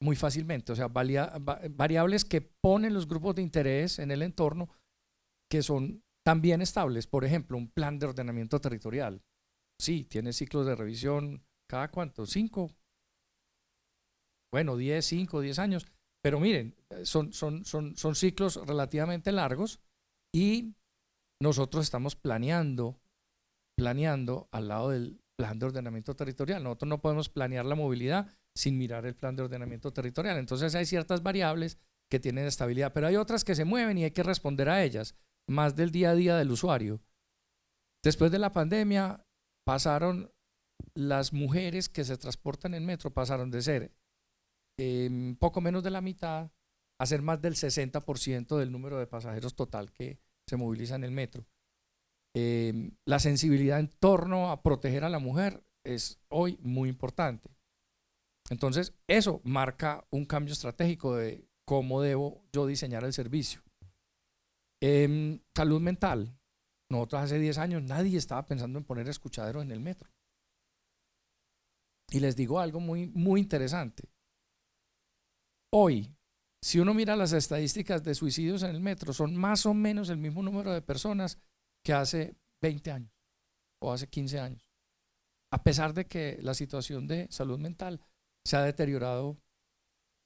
muy fácilmente. O sea, variables que ponen los grupos de interés en el entorno que son también estables. Por ejemplo, un plan de ordenamiento territorial. Sí, tiene ciclos de revisión cada cuánto, 5, bueno, 5 o 10 años, pero miren, son ciclos relativamente largos y nosotros estamos planeando al lado del plan de ordenamiento territorial. Nosotros no podemos planear la movilidad sin mirar el plan de ordenamiento territorial. Entonces hay ciertas variables que tienen estabilidad, pero hay otras que se mueven y hay que responder a ellas, más del día a día del usuario. Después de la pandemia pasaron las mujeres que se transportan en metro, pasaron de ser poco menos de la mitad a ser más del 60% del número de pasajeros total que se moviliza en el metro. La sensibilidad en torno a proteger a la mujer es hoy muy importante. Entonces, eso marca un cambio estratégico de cómo debo yo diseñar el servicio. Salud mental. Nosotros hace 10 años nadie estaba pensando en poner escuchaderos en el metro. Y les digo algo muy, muy interesante. Hoy, si uno mira las estadísticas de suicidios en el metro, son más o menos el mismo número de personas que hace 20 años o hace 15 años. A pesar de que la situación de salud mental se ha deteriorado,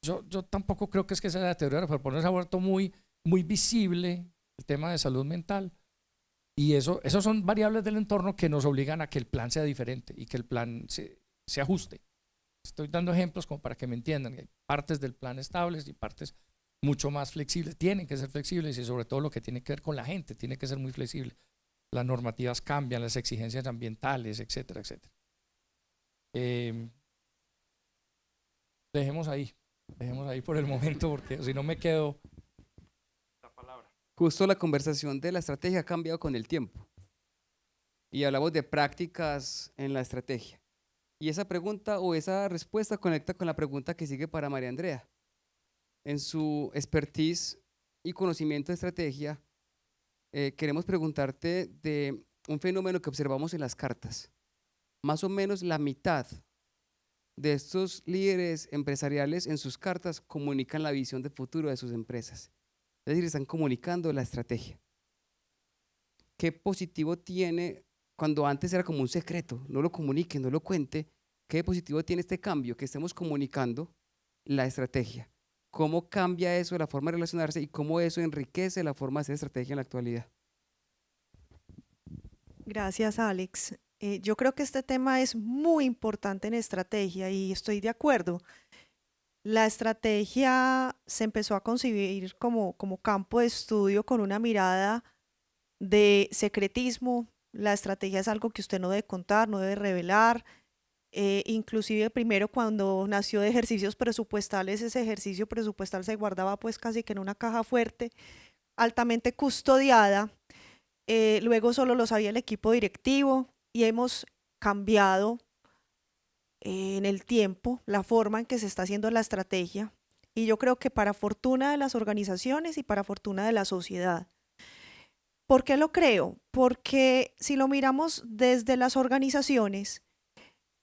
yo tampoco creo que es que se haya deteriorado, pero por eso se ha vuelto muy, muy visible el tema de salud mental. Y esos son variables del entorno que nos obligan a que el plan sea diferente y que el plan se ajuste. Estoy dando ejemplos como para que me entiendan. Hay partes del plan estables y partes mucho más flexibles. Tienen que ser flexibles y sobre todo lo que tiene que ver con la gente tiene que ser muy flexible. las normativas cambian, las exigencias ambientales, etcétera, etcétera. Dejemos ahí por el momento, porque si no me quedo la palabra. Justo la conversación de la estrategia ha cambiado con el tiempo y hablamos de prácticas en la estrategia. Y esa pregunta o esa respuesta conecta con la pregunta que sigue para María Andrea. En su expertise y conocimiento de estrategia, queremos preguntarte de un fenómeno que observamos en las cartas. Más o menos la mitad de estos líderes empresariales en sus cartas comunican la visión de futuro de sus empresas. Es decir, están comunicando la estrategia. ¿Qué positivo tiene cuando antes era como un secreto? No lo comunique, no lo cuente. ¿Qué positivo tiene este cambio? Que estemos comunicando la estrategia. ¿Cómo cambia eso la forma de relacionarse y cómo eso enriquece la forma de hacer estrategia en la actualidad? Gracias, Alex. Yo creo que este tema es muy importante en estrategia y estoy de acuerdo. La estrategia se empezó a concebir como campo de estudio con una mirada de secretismo. La estrategia es algo que usted no debe contar, no debe revelar. Inclusive primero cuando nació de ejercicios presupuestales, ese ejercicio presupuestal se guardaba pues casi que en una caja fuerte, altamente custodiada. Luego solo lo sabía el equipo directivo y hemos cambiado en el tiempo la forma en que se está haciendo la estrategia. Y yo creo que para fortuna de las organizaciones y para fortuna de la sociedad. ¿Por qué lo creo? Porque si lo miramos desde las organizaciones,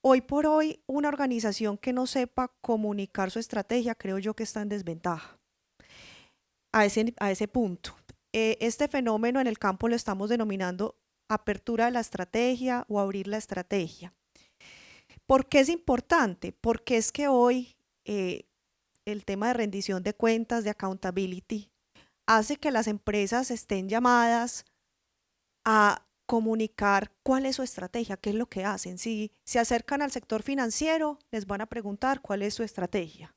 hoy por hoy una organización que no sepa comunicar su estrategia, creo yo que está en desventaja. A ese punto. Este fenómeno en el campo lo estamos denominando apertura de la estrategia o abrir la estrategia. ¿Por qué es importante? Porque es que hoy el tema de rendición de cuentas, de accountability, hace que las empresas estén llamadas a comunicar cuál es su estrategia, qué es lo que hacen. Si se acercan al sector financiero, les van a preguntar cuál es su estrategia.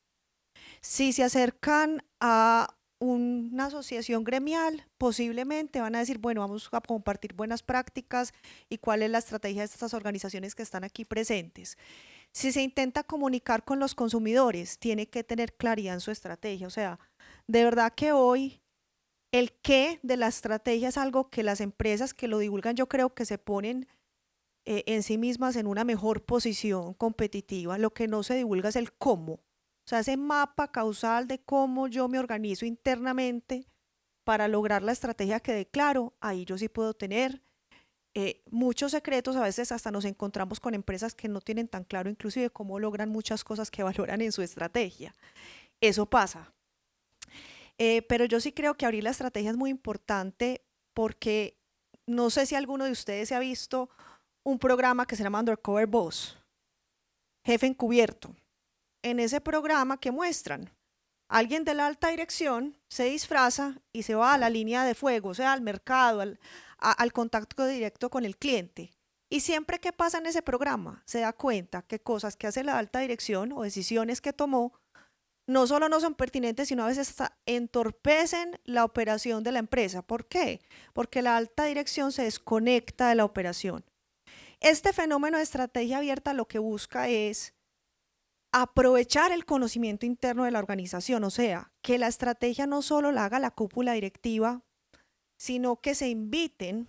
Si se acercan a una asociación gremial, posiblemente van a decir, bueno, vamos a compartir buenas prácticas y cuál es la estrategia de estas organizaciones que están aquí presentes. Si se intenta comunicar con los consumidores, tiene que tener claridad en su estrategia. O sea, de verdad que hoy el qué de la estrategia es algo que las empresas que lo divulgan, yo creo que se ponen en sí mismas en una mejor posición competitiva. Lo que no se divulga es el cómo. O sea, ese mapa causal de cómo yo me organizo internamente para lograr la estrategia que declaro, ahí yo sí puedo tener muchos secretos. A veces hasta nos encontramos con empresas que no tienen tan claro inclusive cómo logran muchas cosas que valoran en su estrategia. Eso pasa. Pero yo sí creo que abrir la estrategia es muy importante porque no sé si alguno de ustedes se ha visto un programa que se llama Undercover Boss, Jefe Encubierto. En ese programa que muestran, alguien de la alta dirección se disfraza y se va a la línea de fuego, o sea, al mercado, al contacto directo con el cliente. Y siempre que pasa en ese programa, se da cuenta que cosas que hace la alta dirección o decisiones que tomó, no solo no son pertinentes, sino a veces hasta entorpecen la operación de la empresa. ¿Por qué? Porque la alta dirección se desconecta de la operación. Este fenómeno de estrategia abierta lo que busca es aprovechar el conocimiento interno de la organización, o sea, que la estrategia no solo la haga la cúpula directiva, sino que se inviten,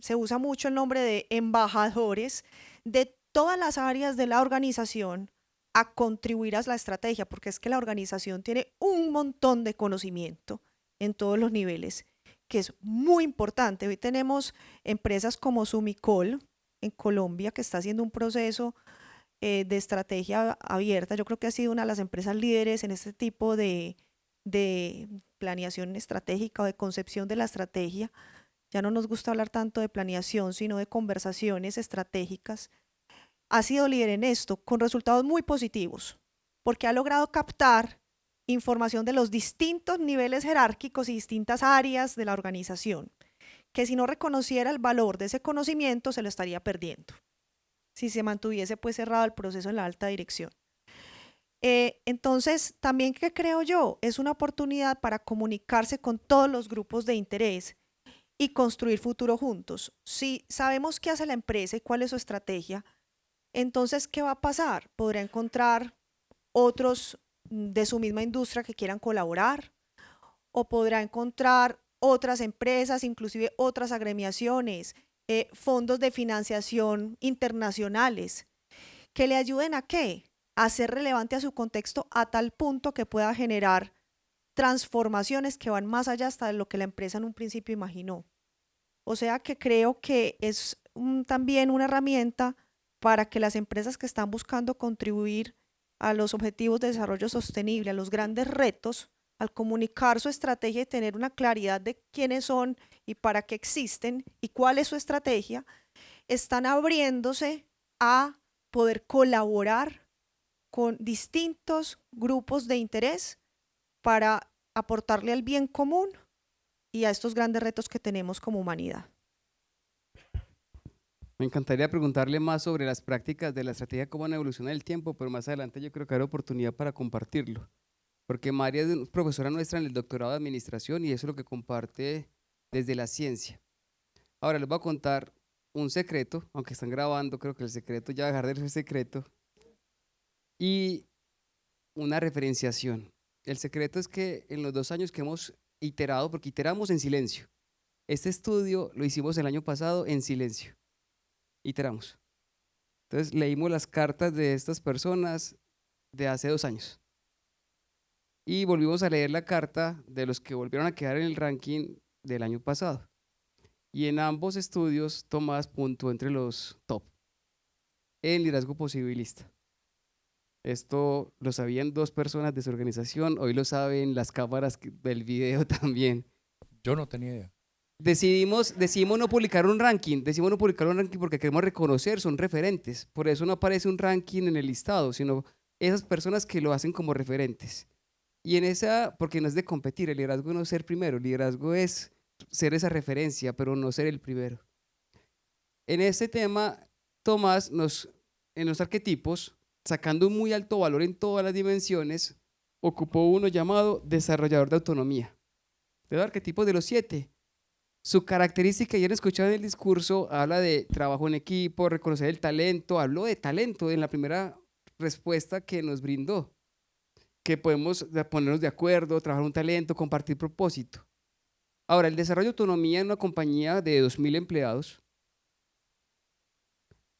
se usa mucho el nombre de embajadores de todas las áreas de la organización a contribuir a la estrategia, porque es que la organización tiene un montón de conocimiento en todos los niveles, que es muy importante. Hoy tenemos empresas como Sumicol en Colombia, que está haciendo un proceso de estrategia abierta. Yo creo que ha sido una de las empresas líderes en este tipo de planeación estratégica o de concepción de la estrategia. Ya no nos gusta hablar tanto de planeación, sino de conversaciones estratégicas. Ha sido líder en esto con resultados muy positivos, porque ha logrado captar información de los distintos niveles jerárquicos y distintas áreas de la organización, que si no reconociera el valor de ese conocimiento se lo estaría perdiendo, si se mantuviese pues cerrado el proceso en la alta dirección. Entonces, también que creo yo, es una oportunidad para comunicarse con todos los grupos de interés y construir futuro juntos. Si sabemos qué hace la empresa y cuál es su estrategia, entonces, ¿qué va a pasar? Podrá encontrar otros de su misma industria que quieran colaborar, o podrá encontrar otras empresas, inclusive otras agremiaciones, fondos de financiación internacionales, que le ayuden a ¿qué? A ser relevante a su contexto a tal punto que pueda generar transformaciones que van más allá hasta de lo que la empresa en un principio imaginó. O sea que creo que es también una herramienta para que las empresas que están buscando contribuir a los objetivos de desarrollo sostenible, a los grandes retos, al comunicar su estrategia y tener una claridad de quiénes son y para qué existen y cuál es su estrategia, están abriéndose a poder colaborar con distintos grupos de interés para aportarle al bien común y a estos grandes retos que tenemos como humanidad. Me encantaría preguntarle más sobre las prácticas de la estrategia, cómo han evolucionado el tiempo, pero más adelante yo creo que habrá oportunidad para compartirlo. Porque María es profesora nuestra en el doctorado de administración y eso es lo que comparte desde la ciencia. Ahora les voy a contar un secreto, aunque están grabando, creo que el secreto ya va a dejar de ser secreto, y una referenciación. El secreto es que en los 2 años que hemos iterado, porque iteramos en silencio, este estudio lo hicimos el año pasado en silencio, iteramos. Entonces leímos las cartas de estas personas de hace 2 años. Y volvimos a leer la carta de los que volvieron a quedar en el ranking del año pasado. Y en ambos estudios Tomás puntuó entre los top en liderazgo posibilista. Esto lo sabían 2 personas de su organización, hoy lo saben las cámaras del video también. Yo no tenía idea. Decidimos no publicar un ranking, porque queremos reconocer, son referentes. Por eso no aparece un ranking en el listado, sino esas personas que lo hacen como referentes. Y en esa, porque no es de competir, el liderazgo no es ser primero, el liderazgo es ser esa referencia, pero no ser el primero. En este tema, Tomás, en los arquetipos, sacando un muy alto valor en todas las dimensiones, ocupó uno llamado desarrollador de autonomía. De los arquetipos de los 7. Su característica, ya han escuchado en el discurso, habla de trabajo en equipo, reconocer el talento, habló de talento en la primera respuesta que nos brindó, que podemos ponernos de acuerdo, trabajar un talento, compartir propósito. Ahora, el desarrollo de autonomía en una compañía de 2.000 empleados,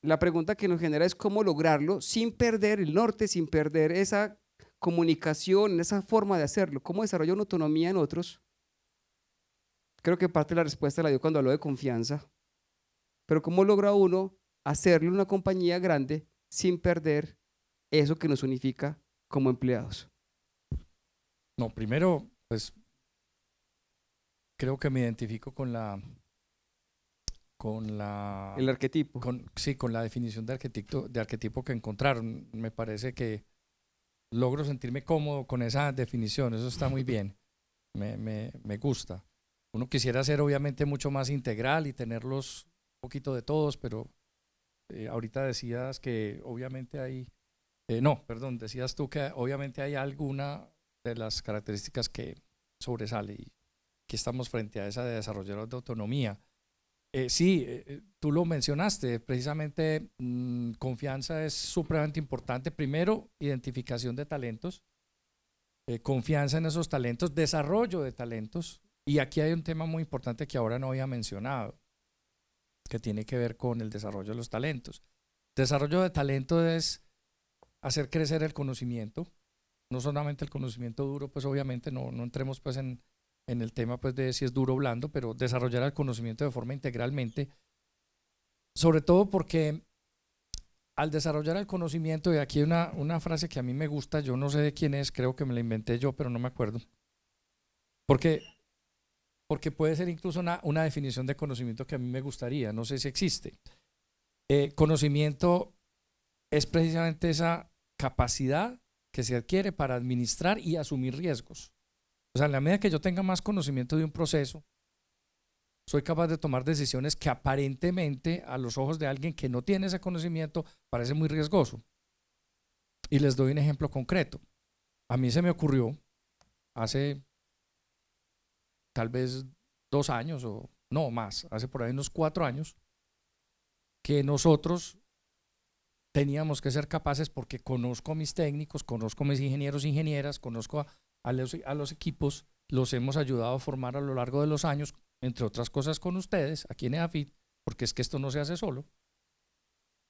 la pregunta que nos genera es cómo lograrlo sin perder el norte, sin perder esa comunicación, esa forma de hacerlo. ¿Cómo desarrollar una autonomía en otros? Creo que parte de la respuesta la dio cuando habló de confianza. Pero ¿cómo logra uno hacerlo en una compañía grande sin perder eso que nos unifica como empleados? No, primero, pues creo que me identifico con El arquetipo. con la definición de arquetipo que encontraron. Me parece que logro sentirme cómodo con esa definición, eso está muy bien, me gusta. Uno quisiera ser obviamente mucho más integral y tenerlos un poquito de todos, pero ahorita decías que obviamente hay, decías tú que obviamente hay alguna de las características que sobresale y aquí estamos frente a esa de desarrolladores de autonomía. Tú lo mencionaste, precisamente confianza es supremamente importante. Primero, identificación de talentos, confianza en esos talentos, desarrollo de talentos. Y aquí hay un tema muy importante que ahora no había mencionado, que tiene que ver con el desarrollo de los talentos. Desarrollo de talento es hacer crecer el conocimiento, no solamente el conocimiento duro, pues obviamente no entremos pues en el tema pues de si es duro o blando, pero desarrollar el conocimiento de forma integralmente, sobre todo porque al desarrollar el conocimiento, y aquí hay una frase que a mí me gusta, yo no sé de quién es, creo que me la inventé yo, pero no me acuerdo, porque puede ser incluso una definición de conocimiento que a mí me gustaría, no sé si existe. Conocimiento es precisamente esa capacidad que se adquiere para administrar y asumir riesgos. O sea, en la medida que yo tenga más conocimiento de un proceso, soy capaz de tomar decisiones que aparentemente a los ojos de alguien que no tiene ese conocimiento parece muy riesgoso. Y les doy un ejemplo concreto. A mí se me ocurrió hace tal vez 2 años o no más, hace por ahí unos 4 años, que nosotros teníamos que ser capaces, porque conozco a mis técnicos, conozco a mis ingenieros e ingenieras, conozco a los equipos, los hemos ayudado a formar a lo largo de los años, entre otras cosas con ustedes, aquí en EAFIT, porque es que esto no se hace solo.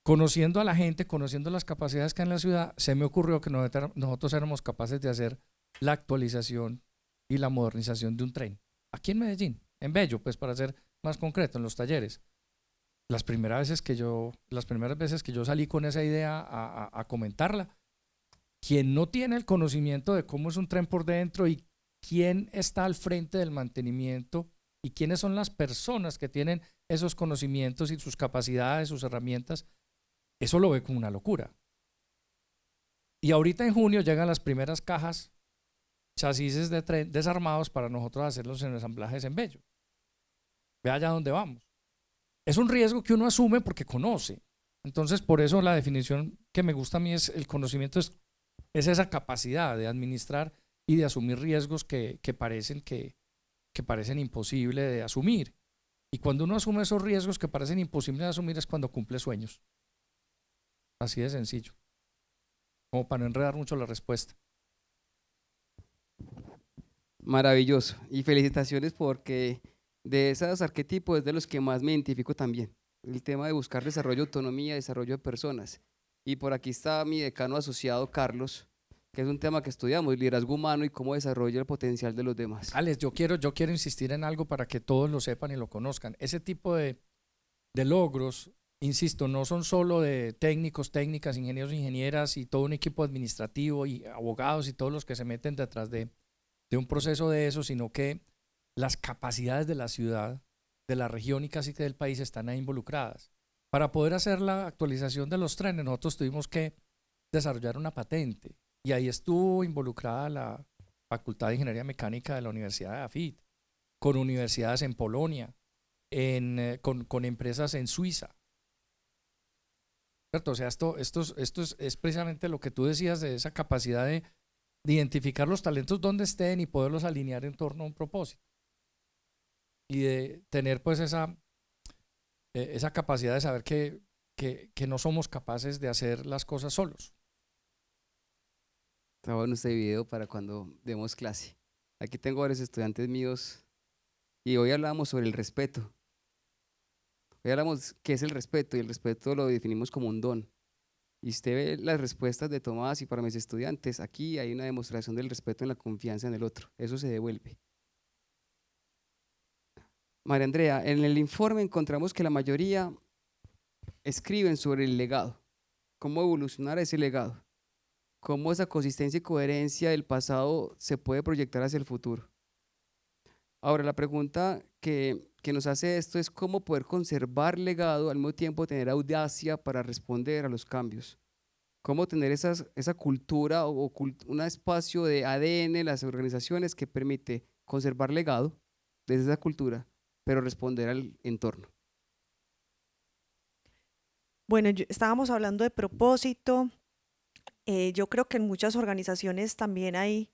Conociendo a la gente, conociendo las capacidades que hay en la ciudad, se me ocurrió que nosotros éramos capaces de hacer la actualización y la modernización de un tren, aquí en Medellín, en Bello, pues para ser más concreto, en los talleres. Las primeras veces que yo salí con esa idea a comentarla, quien no tiene el conocimiento de cómo es un tren por dentro y quién está al frente del mantenimiento y quiénes son las personas que tienen esos conocimientos y sus capacidades, sus herramientas, eso lo ve como una locura. Y ahorita en junio llegan las primeras cajas, chasis de tren desarmados para nosotros hacer los ensamblajes en Bello. Ve allá dónde vamos. Es un riesgo que uno asume porque conoce. Entonces, por eso la definición que me gusta a mí es el conocimiento, es esa capacidad de administrar y de asumir riesgos que parecen imposibles de asumir. Y cuando uno asume esos riesgos que parecen imposibles de asumir es cuando cumple sueños. Así de sencillo. Como para no enredar mucho la respuesta. Maravilloso. Y felicitaciones porque de esos arquetipos es de los que más me identifico también. El tema de buscar desarrollo de autonomía, desarrollo de personas. Y por aquí está mi decano asociado, Carlos, que es un tema que estudiamos, liderazgo humano y cómo desarrolla el potencial de los demás. Alex, yo quiero insistir en algo para que todos lo sepan y lo conozcan. Ese tipo de logros, insisto, no son solo de técnicos, técnicas, ingenieros, ingenieras y todo un equipo administrativo y abogados y todos los que se meten detrás de un proceso de eso, sino que las capacidades de la ciudad, de la región y casi que del país están ahí involucradas. Para poder hacer la actualización de los trenes, nosotros tuvimos que desarrollar una patente y ahí estuvo involucrada la Facultad de Ingeniería Mecánica de la Universidad de EAFIT, con universidades en Polonia, con empresas en Suiza. ¿Cierto? O sea, esto es precisamente lo que tú decías de esa capacidad de identificar los talentos donde estén y poderlos alinear en torno a un propósito. Y de tener pues esa capacidad de saber que no somos capaces de hacer las cosas solos. Está bueno este video para cuando demos clase. Aquí tengo varios estudiantes míos y hoy hablábamos sobre el respeto. Hoy hablamos qué es el respeto y el respeto lo definimos como un don. Y usted ve las respuestas de Tomás y para mis estudiantes, aquí hay una demostración del respeto en la confianza en el otro. Eso se devuelve. María Andrea, en el informe encontramos que la mayoría escriben sobre el legado, cómo evolucionar ese legado, cómo esa consistencia y coherencia del pasado se puede proyectar hacia el futuro. Ahora, la pregunta que nos hace esto es cómo poder conservar legado al mismo tiempo tener audacia para responder a los cambios. Cómo tener esa cultura o un espacio de ADN en las organizaciones que permite conservar legado desde esa cultura, pero responder al entorno. Bueno, estábamos hablando de propósito. Yo creo que en muchas organizaciones también hay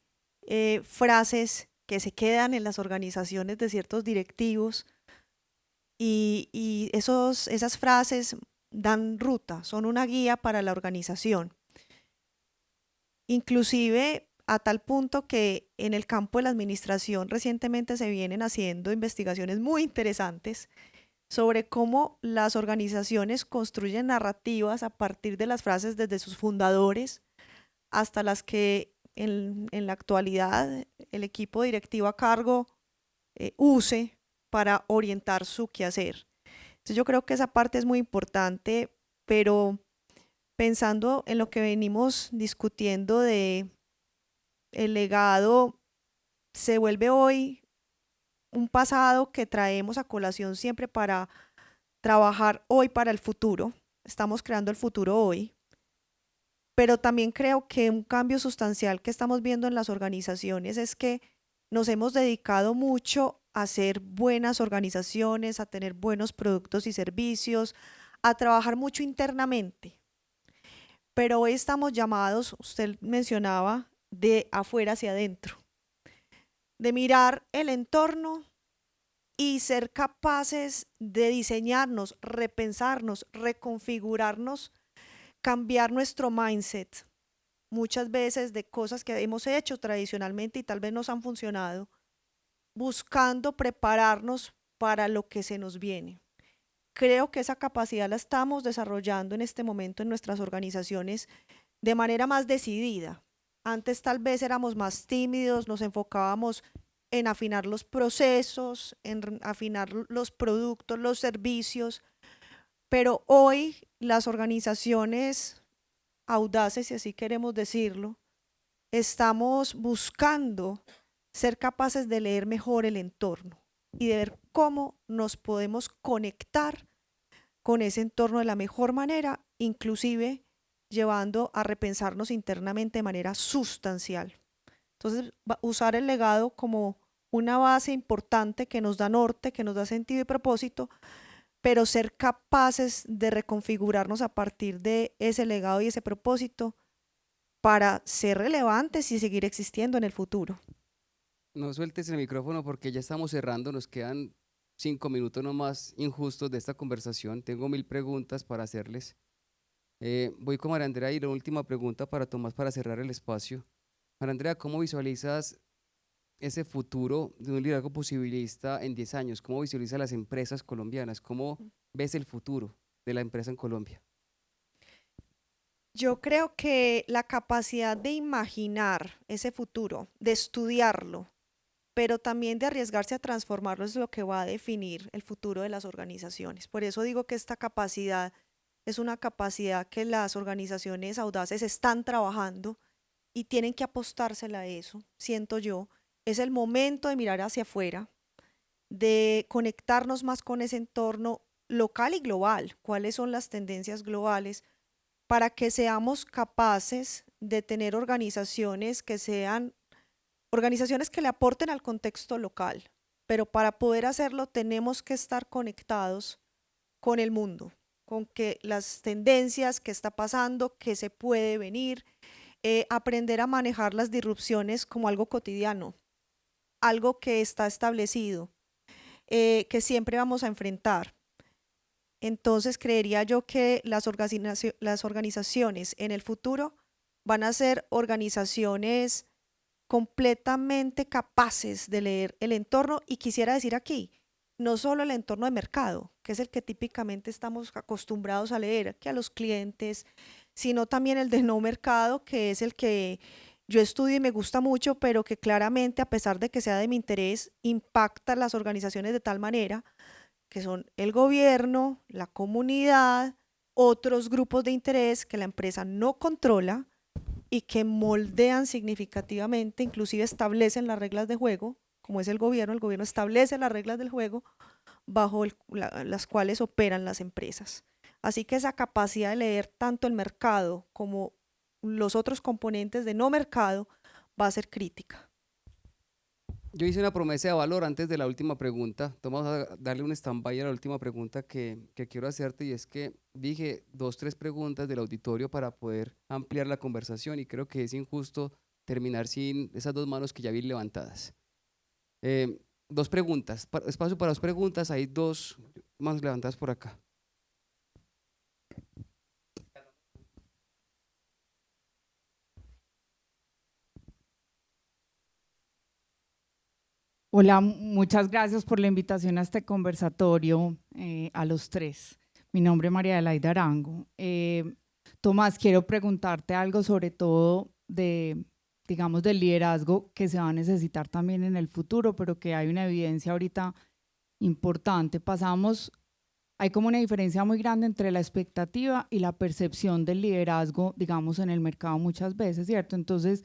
frases que se quedan en las organizaciones de ciertos directivos y esas frases dan ruta, son una guía para la organización. Inclusive a tal punto que en el campo de la administración recientemente se vienen haciendo investigaciones muy interesantes sobre cómo las organizaciones construyen narrativas a partir de las frases desde sus fundadores hasta las que en la actualidad el equipo directivo a cargo use para orientar su quehacer. Entonces yo creo que esa parte es muy importante, pero pensando en lo que venimos discutiendo de el legado, se vuelve hoy un pasado que traemos a colación siempre para trabajar hoy para el futuro. Estamos creando el futuro hoy, pero también creo que un cambio sustancial que estamos viendo en las organizaciones es que nos hemos dedicado mucho a ser buenas organizaciones, a tener buenos productos y servicios, a trabajar mucho internamente. Pero hoy estamos llamados, usted mencionaba, de afuera hacia adentro, de mirar el entorno, de mirar cómo estamos construyendo ese legado, de mirar cómo estamos construyendo esa cultura, de mirar cómo estamos construyendo esa y ser capaces de diseñarnos, repensarnos, reconfigurarnos, cambiar nuestro mindset, muchas veces de cosas que hemos hecho tradicionalmente y tal vez nos han funcionado, buscando prepararnos para lo que se nos viene. Creo que esa capacidad la estamos desarrollando en este momento en nuestras organizaciones de manera más decidida. Antes tal vez éramos más tímidos, nos enfocábamos en afinar los procesos, en afinar los productos, los servicios, pero hoy las organizaciones audaces, si así queremos decirlo, estamos buscando ser capaces de leer mejor el entorno y de ver cómo nos podemos conectar con ese entorno de la mejor manera, inclusive llevando a repensarnos internamente de manera sustancial. Entonces, usar el legado como una base importante que nos da norte, que nos da sentido y propósito, pero ser capaces de reconfigurarnos a partir de ese legado y ese propósito para ser relevantes y seguir existiendo en el futuro. No sueltes el micrófono porque ya estamos cerrando, nos quedan 5 minutos nomás injustos de esta conversación. Tengo 1000 preguntas para hacerles. Voy con María Andrea y la última pregunta para Tomás para cerrar el espacio. María Andrea, ¿cómo visualizas ese futuro de un liderazgo posibilista en 10 años? ¿Cómo visualizas las empresas colombianas? ¿Cómo ves el futuro de la empresa en Colombia? Yo creo que la capacidad de imaginar ese futuro, de estudiarlo, pero también de arriesgarse a transformarlo es lo que va a definir el futuro de las organizaciones. Por eso digo que esta capacidad es una capacidad que las organizaciones audaces están trabajando y tienen que apostársela a eso, siento yo. Es el momento de mirar hacia afuera, de conectarnos más con ese entorno local y global, cuáles son las tendencias globales, para que seamos capaces de tener organizaciones que sean organizaciones que le aporten al contexto local, pero para poder hacerlo tenemos que estar conectados con el mundo, con que las tendencias que está pasando, que se puede venir, aprender a manejar las disrupciones como algo cotidiano, algo que está establecido, que siempre vamos a enfrentar. Entonces creería yo que las organizaciones en el futuro van a ser organizaciones completamente capaces de leer el entorno, y quisiera decir aquí, no solo el entorno de mercado, que es el que típicamente estamos acostumbrados a leer, que a los clientes, sino también el de no mercado, que es el que yo estudio y me gusta mucho, pero que claramente, a pesar de que sea de mi interés, impacta a las organizaciones de tal manera que son el gobierno, la comunidad, otros grupos de interés que la empresa no controla y que moldean significativamente, inclusive establecen las reglas de juego, como es el gobierno establece las reglas del juego bajo las cuales operan las empresas. Así que esa capacidad de leer tanto el mercado como los otros componentes de no mercado va a ser crítica. Yo hice una promesa de valor antes de la última pregunta. Vamos a darle un stand-by a la última pregunta que quiero hacerte, y es que dije 2, 3 preguntas del auditorio para poder ampliar la conversación, y creo que es injusto terminar sin esas 2 manos que ya vi levantadas. 2 preguntas, espacio para 2 preguntas, hay 2 manos levantadas por acá. Hola, muchas gracias por la invitación a este conversatorio a los 3. Mi nombre es María Adelaida Arango. Tomás, quiero preguntarte algo sobre todo digamos, del liderazgo que se va a necesitar también en el futuro, pero que hay una evidencia ahorita importante. Hay como una diferencia muy grande entre la expectativa y la percepción del liderazgo, digamos, en el mercado muchas veces, ¿cierto? Entonces,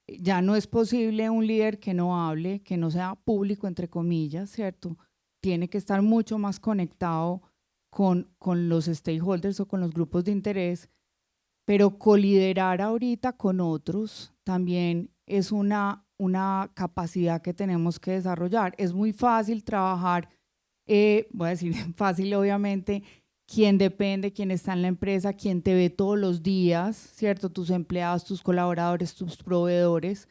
ya no es posible un líder que no hable, que no sea público, entre comillas, ¿cierto? Tiene que estar mucho más conectado con los stakeholders o con los grupos de interés, pero coliderar ahorita con otros también es una capacidad que tenemos que desarrollar. Es muy fácil trabajar, voy a decir fácil obviamente, quien depende, quien está en la empresa, quien te ve todos los días, ¿cierto? Tus empleados, tus colaboradores, tus proveedores,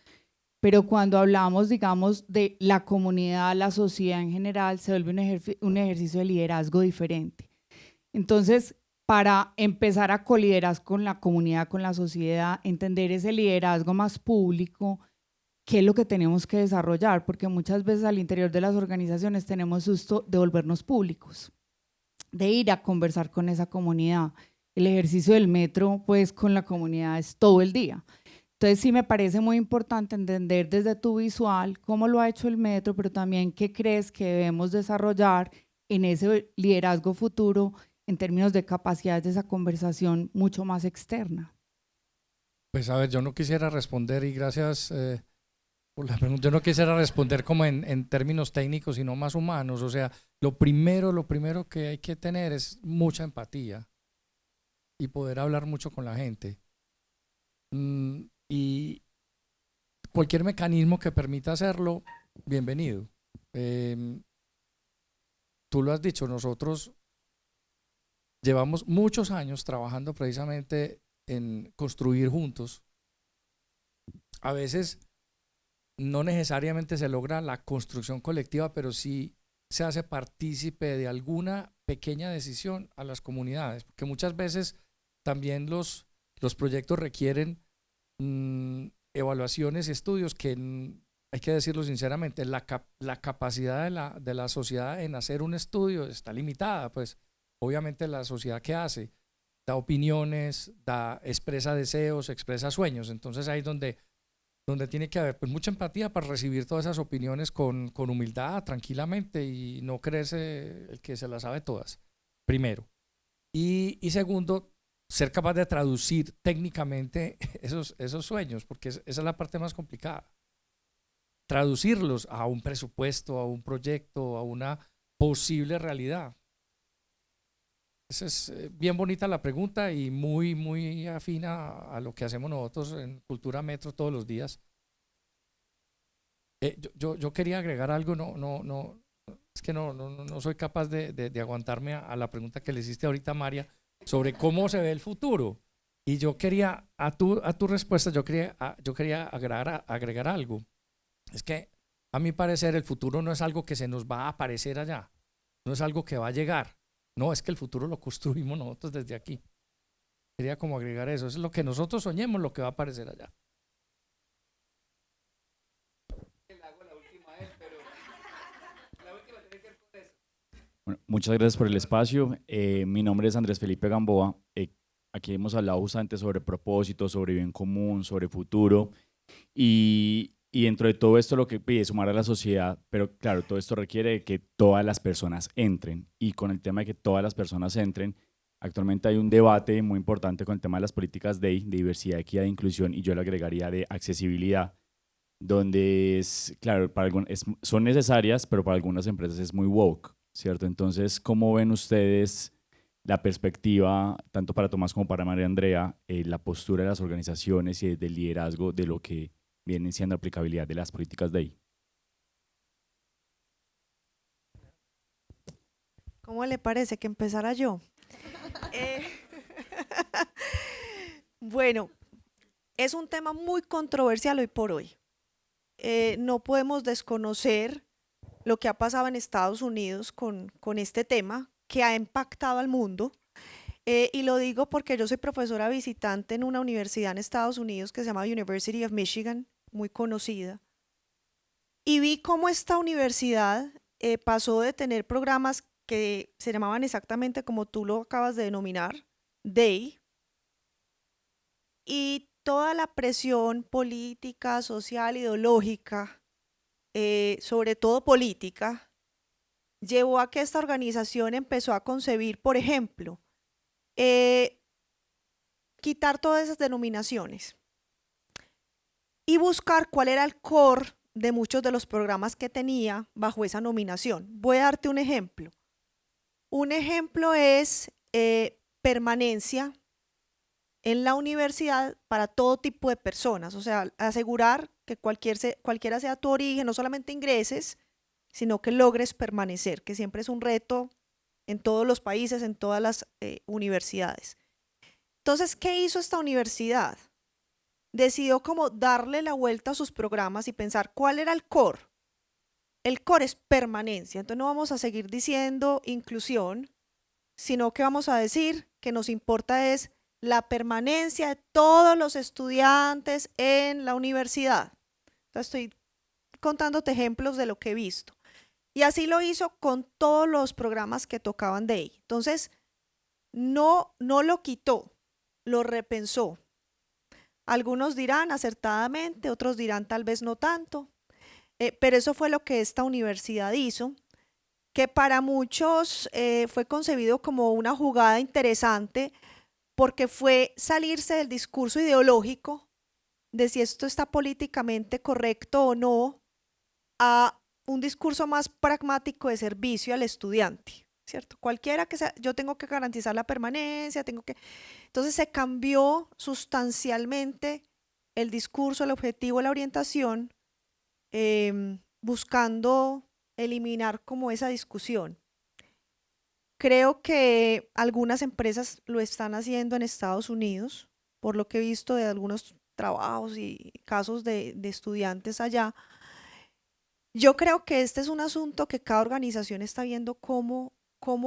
pero cuando hablamos, digamos, de la comunidad, la sociedad en general, se vuelve un ejercicio de liderazgo diferente. Entonces, para empezar a coliderar con la comunidad, con la sociedad, entender ese liderazgo más público, qué es lo que tenemos que desarrollar, porque muchas veces al interior de las organizaciones tenemos susto de volvernos públicos, de ir a conversar con esa comunidad. El ejercicio del metro, pues, con la comunidad es todo el día. Entonces sí me parece muy importante entender desde tu visual cómo lo ha hecho el metro, pero también qué crees que debemos desarrollar en ese liderazgo futuro en términos de capacidades de esa conversación mucho más externa. Pues a ver, yo no quisiera responder, y gracias por la pregunta, yo no quisiera responder como en términos técnicos, sino más humanos. O sea, lo primero que hay que tener es mucha empatía y poder hablar mucho con la gente. Y cualquier mecanismo que permita hacerlo, bienvenido. Tú lo has dicho, nosotros llevamos muchos años trabajando precisamente en construir juntos. A veces no necesariamente se logra la construcción colectiva, pero sí se hace partícipe de alguna pequeña decisión a las comunidades, porque muchas veces también los proyectos requieren evaluaciones y estudios que, hay que decirlo sinceramente, la capacidad de la sociedad en hacer un estudio está limitada. Pues obviamente la sociedad, ¿qué hace? Da opiniones, expresa deseos, expresa sueños. Entonces ahí es donde tiene que haber pues mucha empatía para recibir todas esas opiniones con humildad, tranquilamente, y no creerse el que se las sabe todas, primero. Y segundo, ser capaz de traducir técnicamente esos sueños, porque esa es la parte más complicada. Traducirlos a un presupuesto, a un proyecto, a una posible realidad. Esa es bien bonita la pregunta y muy, muy afina a lo que hacemos nosotros en Cultura Metro todos los días. Yo quería agregar algo, es que no soy capaz de aguantarme a la pregunta que le hiciste ahorita, María, sobre cómo se ve el futuro. Y yo quería, a tu respuesta, yo quería agregar algo. Es que, a mi parecer, el futuro no es algo que se nos va a aparecer allá, no es algo que va a llegar. No, es que el futuro lo construimos nosotros desde aquí. Quería como agregar eso. Es lo que nosotros soñemos, lo que va a aparecer allá. Bueno, muchas gracias por el espacio. Mi nombre es Andrés Felipe Gamboa. Aquí hemos hablado justamente sobre propósito, sobre bien común, sobre futuro. Y dentro de todo esto lo que pide es sumar a la sociedad, pero claro, todo esto requiere que todas las personas entren. Y con el tema de que todas las personas entren, actualmente hay un debate muy importante con el tema de las políticas de diversidad, equidad e inclusión, y yo le agregaría de accesibilidad, donde es, claro, son necesarias, pero para algunas empresas es muy woke, ¿cierto? Entonces, ¿cómo ven ustedes la perspectiva, tanto para Tomás como para María Andrea, la postura de las organizaciones y del liderazgo de lo que viene siendo la aplicabilidad de las políticas de ahí? ¿Cómo le parece que empezara yo? Bueno, es un tema muy controversial hoy por hoy. No podemos desconocer lo que ha pasado en Estados Unidos con este tema que ha impactado al mundo. Y lo digo porque yo soy profesora visitante en una universidad en Estados Unidos que se llama University of Michigan, muy conocida. Y vi cómo esta universidad pasó de tener programas que se llamaban exactamente como tú lo acabas de denominar, DAY, y toda la presión política, social, ideológica, sobre todo política, llevó a que esta organización empezó a concebir, por ejemplo, quitar todas esas denominaciones y buscar cuál era el core de muchos de los programas que tenía bajo esa nominación. Voy a darte un ejemplo. Un ejemplo es permanencia en la universidad para todo tipo de personas, o sea, asegurar que cualquiera sea tu origen, no solamente ingreses, sino que logres permanecer, que siempre es un reto en todos los países, en todas las universidades. Entonces, ¿qué hizo esta universidad? decidió como darle la vuelta a sus programas y pensar cuál era el core. El core es permanencia, entonces no vamos a seguir diciendo inclusión, sino que vamos a decir que nos importa es la permanencia de todos los estudiantes en la universidad. Entonces estoy contándote ejemplos de lo que he visto. Y así lo hizo con todos los programas que tocaban de ahí. Entonces, no lo quitó, lo repensó. Algunos dirán acertadamente, otros dirán tal vez no tanto, pero eso fue lo que esta universidad hizo, que para muchos fue concebido como una jugada interesante porque fue salirse del discurso ideológico de si esto está políticamente correcto o no, a un discurso más pragmático de servicio al estudiante, ¿cierto? Cualquiera que sea, yo tengo que garantizar la permanencia, entonces se cambió sustancialmente el discurso, el objetivo, la orientación, buscando eliminar como esa discusión. Creo que algunas empresas lo están haciendo en Estados Unidos, por lo que he visto de algunos trabajos y casos de estudiantes allá. Yo creo que este es un asunto que cada organización está viendo cómo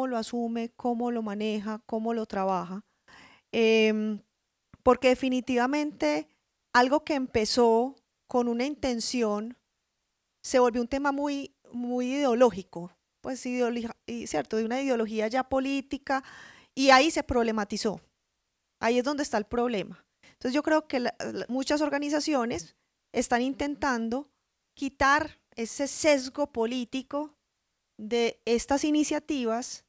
lo asume, cómo lo maneja, cómo lo trabaja, porque definitivamente algo que empezó con una intención se volvió un tema muy, muy ideológico, pues cierto, de una ideología ya política, y ahí se problematizó. Ahí es donde está el problema. Entonces yo creo que muchas organizaciones están intentando quitar ese sesgo político de estas iniciativas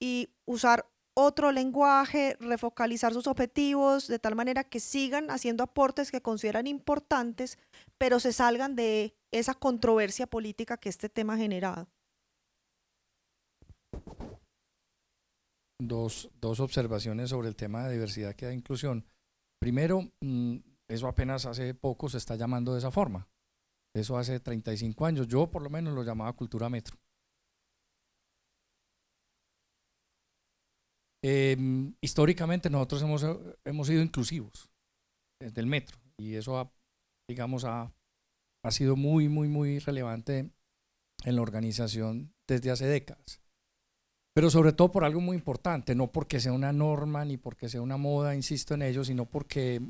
y usar otro lenguaje, refocalizar sus objetivos de tal manera que sigan haciendo aportes que consideran importantes, pero se salgan de esa controversia política que este tema ha generado. Dos observaciones sobre el tema de diversidad, equidad e inclusión. Primero, eso apenas hace poco se está llamando de esa forma. Eso hace 35 años, yo por lo menos lo llamaba cultura metro. Históricamente nosotros hemos sido inclusivos desde el metro y eso ha sido muy, muy, muy relevante en la organización desde hace décadas. Pero sobre todo por algo muy importante, no porque sea una norma ni porque sea una moda, insisto en ello, sino porque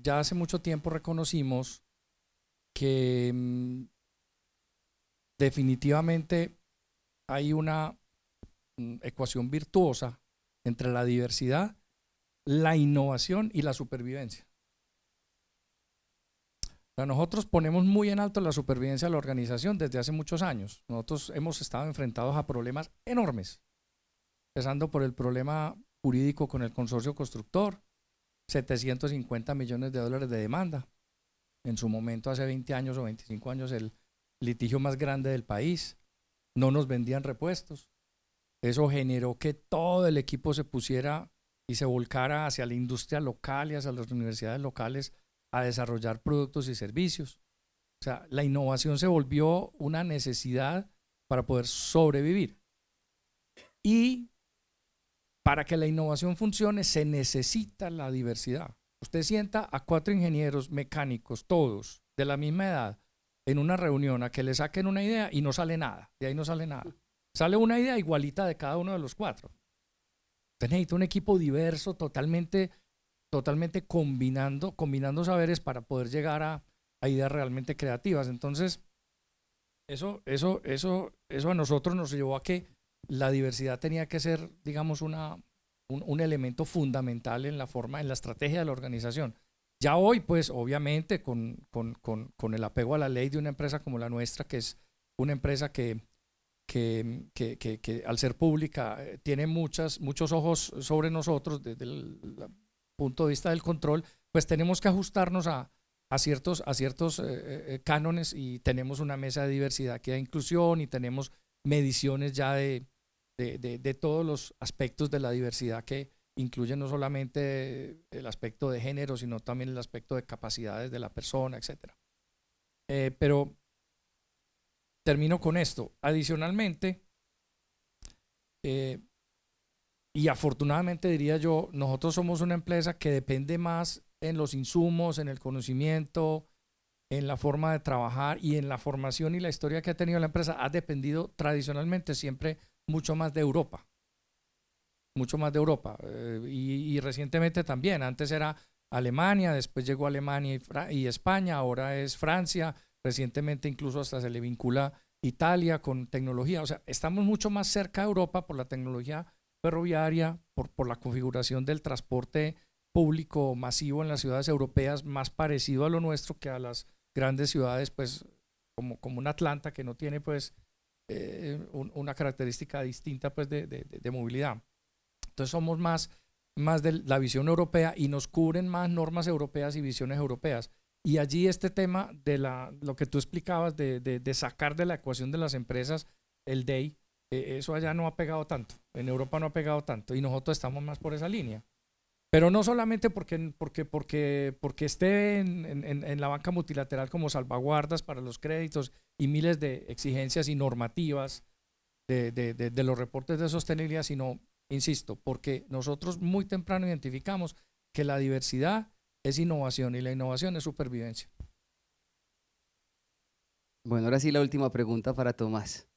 ya hace mucho tiempo reconocimos que definitivamente hay una ecuación virtuosa entre la diversidad, la innovación y la supervivencia. O sea, nosotros ponemos muy en alto la supervivencia de la organización desde hace muchos años. Nosotros hemos estado enfrentados a problemas enormes, empezando por el problema jurídico con el consorcio constructor, 750 millones de dólares de demanda. En su momento, hace 20 años o 25 años, el litigio más grande del país. No nos vendían repuestos. Eso generó que todo el equipo se pusiera y se volcara hacia la industria local y hacia las universidades locales a desarrollar productos y servicios. O sea, la innovación se volvió una necesidad para poder sobrevivir. Y para que la innovación funcione se necesita la diversidad. Usted sienta a 4 ingenieros mecánicos, todos de la misma edad, en una reunión a que le saquen una idea y no sale nada, de ahí no sale nada. Sale una idea igualita de cada uno de los 4. Usted necesita un equipo diverso, totalmente combinando saberes para poder llegar a ideas realmente creativas. Entonces, eso a nosotros nos llevó a que la diversidad tenía que ser, digamos, un elemento fundamental en la estrategia de la organización. Ya hoy, pues, obviamente, con el apego a la ley de una empresa como la nuestra, que es una empresa que al ser pública tiene muchos ojos sobre nosotros desde el punto de vista del control, pues tenemos que ajustarnos a ciertos cánones y tenemos una mesa de diversidad, equidad e inclusión y tenemos mediciones ya de todos los aspectos de la diversidad que incluyen no solamente el aspecto de género, sino también el aspecto de capacidades de la persona, etc. Pero termino con esto. Adicionalmente, y afortunadamente diría yo, nosotros somos una empresa que depende más en los insumos, en el conocimiento, en la forma de trabajar y en la formación y la historia que ha tenido la empresa ha dependido tradicionalmente siempre mucho más de Europa. Mucho más de Europa. Y recientemente también. Antes era Alemania, después llegó Alemania y España, ahora es Francia. Recientemente incluso hasta se le vincula Italia con tecnología. O sea, estamos mucho más cerca de Europa por la tecnología ferroviaria, por la configuración del transporte público masivo en las ciudades europeas, más parecido a lo nuestro que a las grandes ciudades, pues como un Atlanta que no tiene pues una característica distinta pues de movilidad. Entonces somos más de la visión europea y nos cubren más normas europeas y visiones europeas. Y allí este tema de lo que tú explicabas de sacar de la ecuación de las empresas el DEI, eso allá no ha pegado tanto, en Europa no ha pegado tanto y nosotros estamos más por esa línea. Pero no solamente porque esté en la banca multilateral como salvaguardas para los créditos y miles de exigencias y normativas de los reportes de sostenibilidad, sino, insisto, porque nosotros muy temprano identificamos que la diversidad es innovación y la innovación es supervivencia. Bueno, ahora sí la última pregunta para Tomás.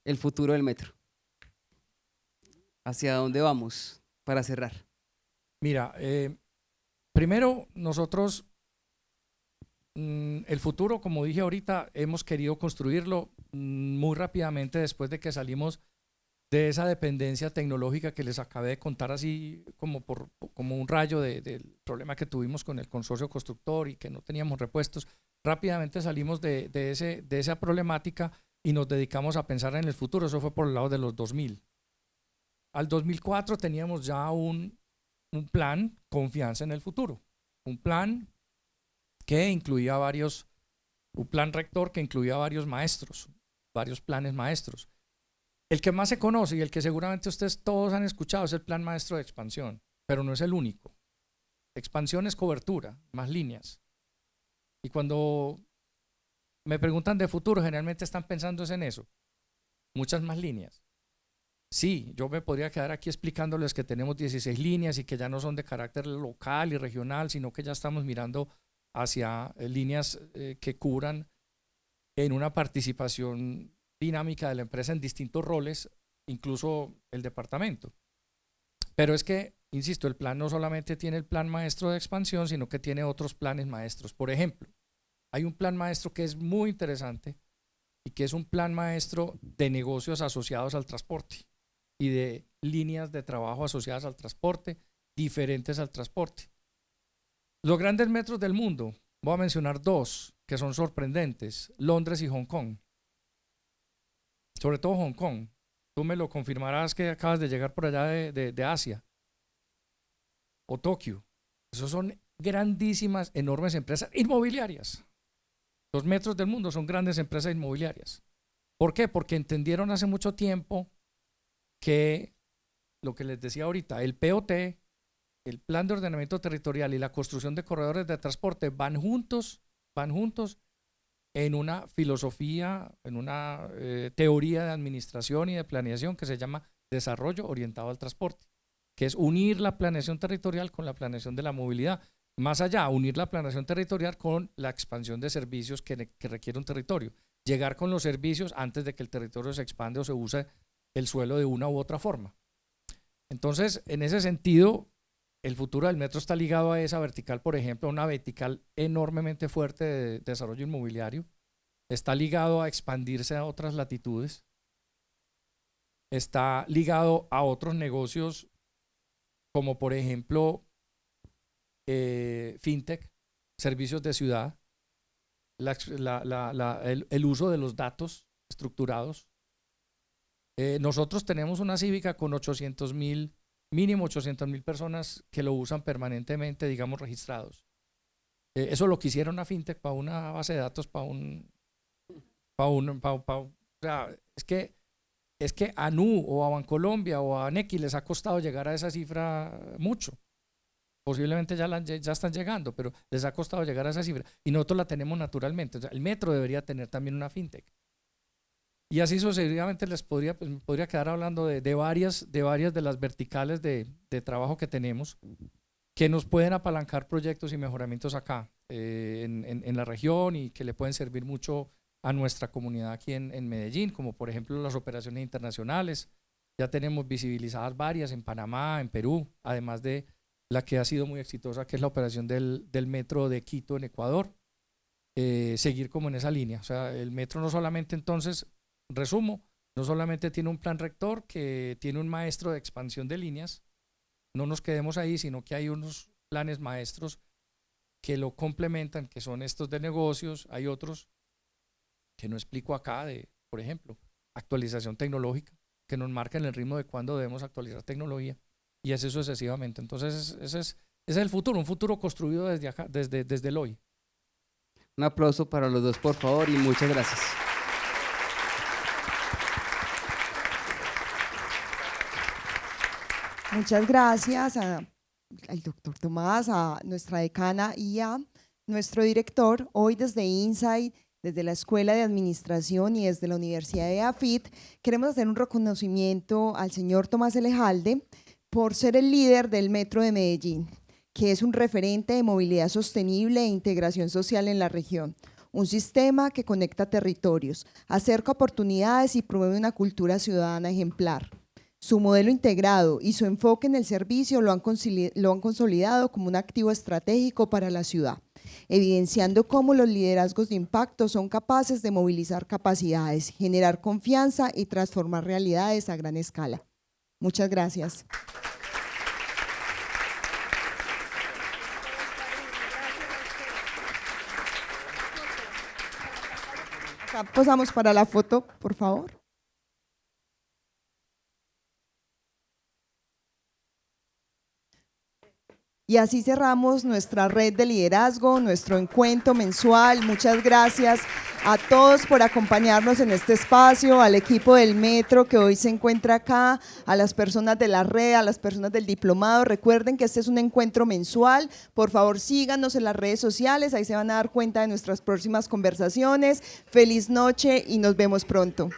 El futuro del metro. ¿Hacia dónde vamos para cerrar? Mira, primero nosotros, el futuro, como dije ahorita, hemos querido construirlo muy rápidamente después de que salimos de esa dependencia tecnológica que les acabé de contar así como un rayo del problema que tuvimos con el consorcio constructor y que no teníamos repuestos. Rápidamente salimos de esa problemática y nos dedicamos a pensar en el futuro. Eso fue por el lado de los 2000. Al 2004 teníamos ya un plan confianza en el futuro, un plan que incluía un plan rector que incluía varios maestros, varios planes maestros. El que más se conoce y el que seguramente ustedes todos han escuchado es el plan maestro de expansión, pero no es el único. Expansión es cobertura, más líneas. Y cuando me preguntan de futuro, generalmente están pensando en eso, muchas más líneas. Sí, yo me podría quedar aquí explicándoles que tenemos 16 líneas y que ya no son de carácter local y regional, sino que ya estamos mirando hacia líneas que cubran en una participación dinámica de la empresa en distintos roles, incluso el departamento. Pero es que, insisto, el plan no solamente tiene el plan maestro de expansión, sino que tiene otros planes maestros. Por ejemplo, hay un plan maestro que es muy interesante y que es un plan maestro de negocios asociados al transporte y de líneas de trabajo asociadas al transporte, diferentes al transporte. Los grandes metros del mundo, voy a mencionar dos que son sorprendentes, Londres y Hong Kong. Sobre todo Hong Kong. Tú me lo confirmarás que acabas de llegar por allá de Asia. O Tokio. Esos son grandísimas, enormes empresas inmobiliarias. Los metros del mundo son grandes empresas inmobiliarias. ¿Por qué? Porque entendieron hace mucho tiempo que lo que les decía ahorita, el POT, el Plan de Ordenamiento Territorial y la construcción de corredores de transporte van juntos en una filosofía, en una teoría de administración y de planeación que se llama desarrollo orientado al transporte, que es unir la planeación territorial con la planeación de la movilidad. Más allá, unir la planeación territorial con la expansión de servicios que requiere un territorio. Llegar con los servicios antes de que el territorio se expande o se use el suelo de una u otra forma. Entonces, en ese sentido, el futuro del metro está ligado a esa vertical, por ejemplo, una vertical enormemente fuerte de desarrollo inmobiliario. Está ligado a expandirse a otras latitudes. Está ligado a otros negocios, como por ejemplo, fintech, servicios de ciudad, el uso de los datos estructurados. Nosotros tenemos una cívica con 800.000, mínimo 800.000 personas que lo usan permanentemente, digamos, registrados. Eso lo quisiera una fintech para una base de datos, o sea, es que a Nu o a Bancolombia o a Nequi les ha costado llegar a esa cifra mucho. Posiblemente ya están llegando, pero les ha costado llegar a esa cifra y nosotros la tenemos naturalmente. O sea, el metro debería tener también una fintech. Y así sucesivamente les podría quedar hablando de varias de las verticales de trabajo que tenemos. que nos pueden apalancar proyectos y mejoramientos acá en la región y que le pueden servir mucho a nuestra comunidad aquí en Medellín, como por ejemplo las operaciones internacionales. Ya tenemos visibilizadas varias en Panamá, en Perú, además de la que ha sido muy exitosa, que es la operación del metro de Quito en Ecuador. Seguir como en esa línea. O sea, el metro no solamente, entonces, resumo, no solamente tiene un plan rector que tiene un maestro de expansión de líneas, no nos quedemos ahí, sino que hay unos planes maestros que lo complementan, que son estos de negocios, hay otros que no explico acá, por ejemplo, actualización tecnológica, que nos marcan el ritmo de cuándo debemos actualizar tecnología, y así sucesivamente. Entonces, ese es el futuro, un futuro construido desde acá, desde el hoy. Un aplauso para los dos, por favor, y muchas gracias. Muchas gracias al doctor Tomás, a nuestra decana y a nuestro director. Hoy desde Insight, desde la Escuela de Administración y desde la Universidad de AFIT, queremos hacer un reconocimiento al señor Tomás Elejalde por ser el líder del Metro de Medellín, que es un referente de movilidad sostenible e integración social en la región. Un sistema que conecta territorios, acerca oportunidades y promueve una cultura ciudadana ejemplar. Su modelo integrado y su enfoque en el servicio lo han consolidado como un activo estratégico para la ciudad, evidenciando cómo los liderazgos de impacto son capaces de movilizar capacidades, generar confianza y transformar realidades a gran escala. Muchas gracias. Acá posamos para la foto, por favor. Y así cerramos nuestra red de liderazgo, nuestro encuentro mensual. Muchas gracias a todos por acompañarnos en este espacio, al equipo del Metro que hoy se encuentra acá, a las personas de la red, a las personas del diplomado. Recuerden que este es un encuentro mensual. Por favor, síganos en las redes sociales, ahí se van a dar cuenta de nuestras próximas conversaciones. Feliz noche y nos vemos pronto.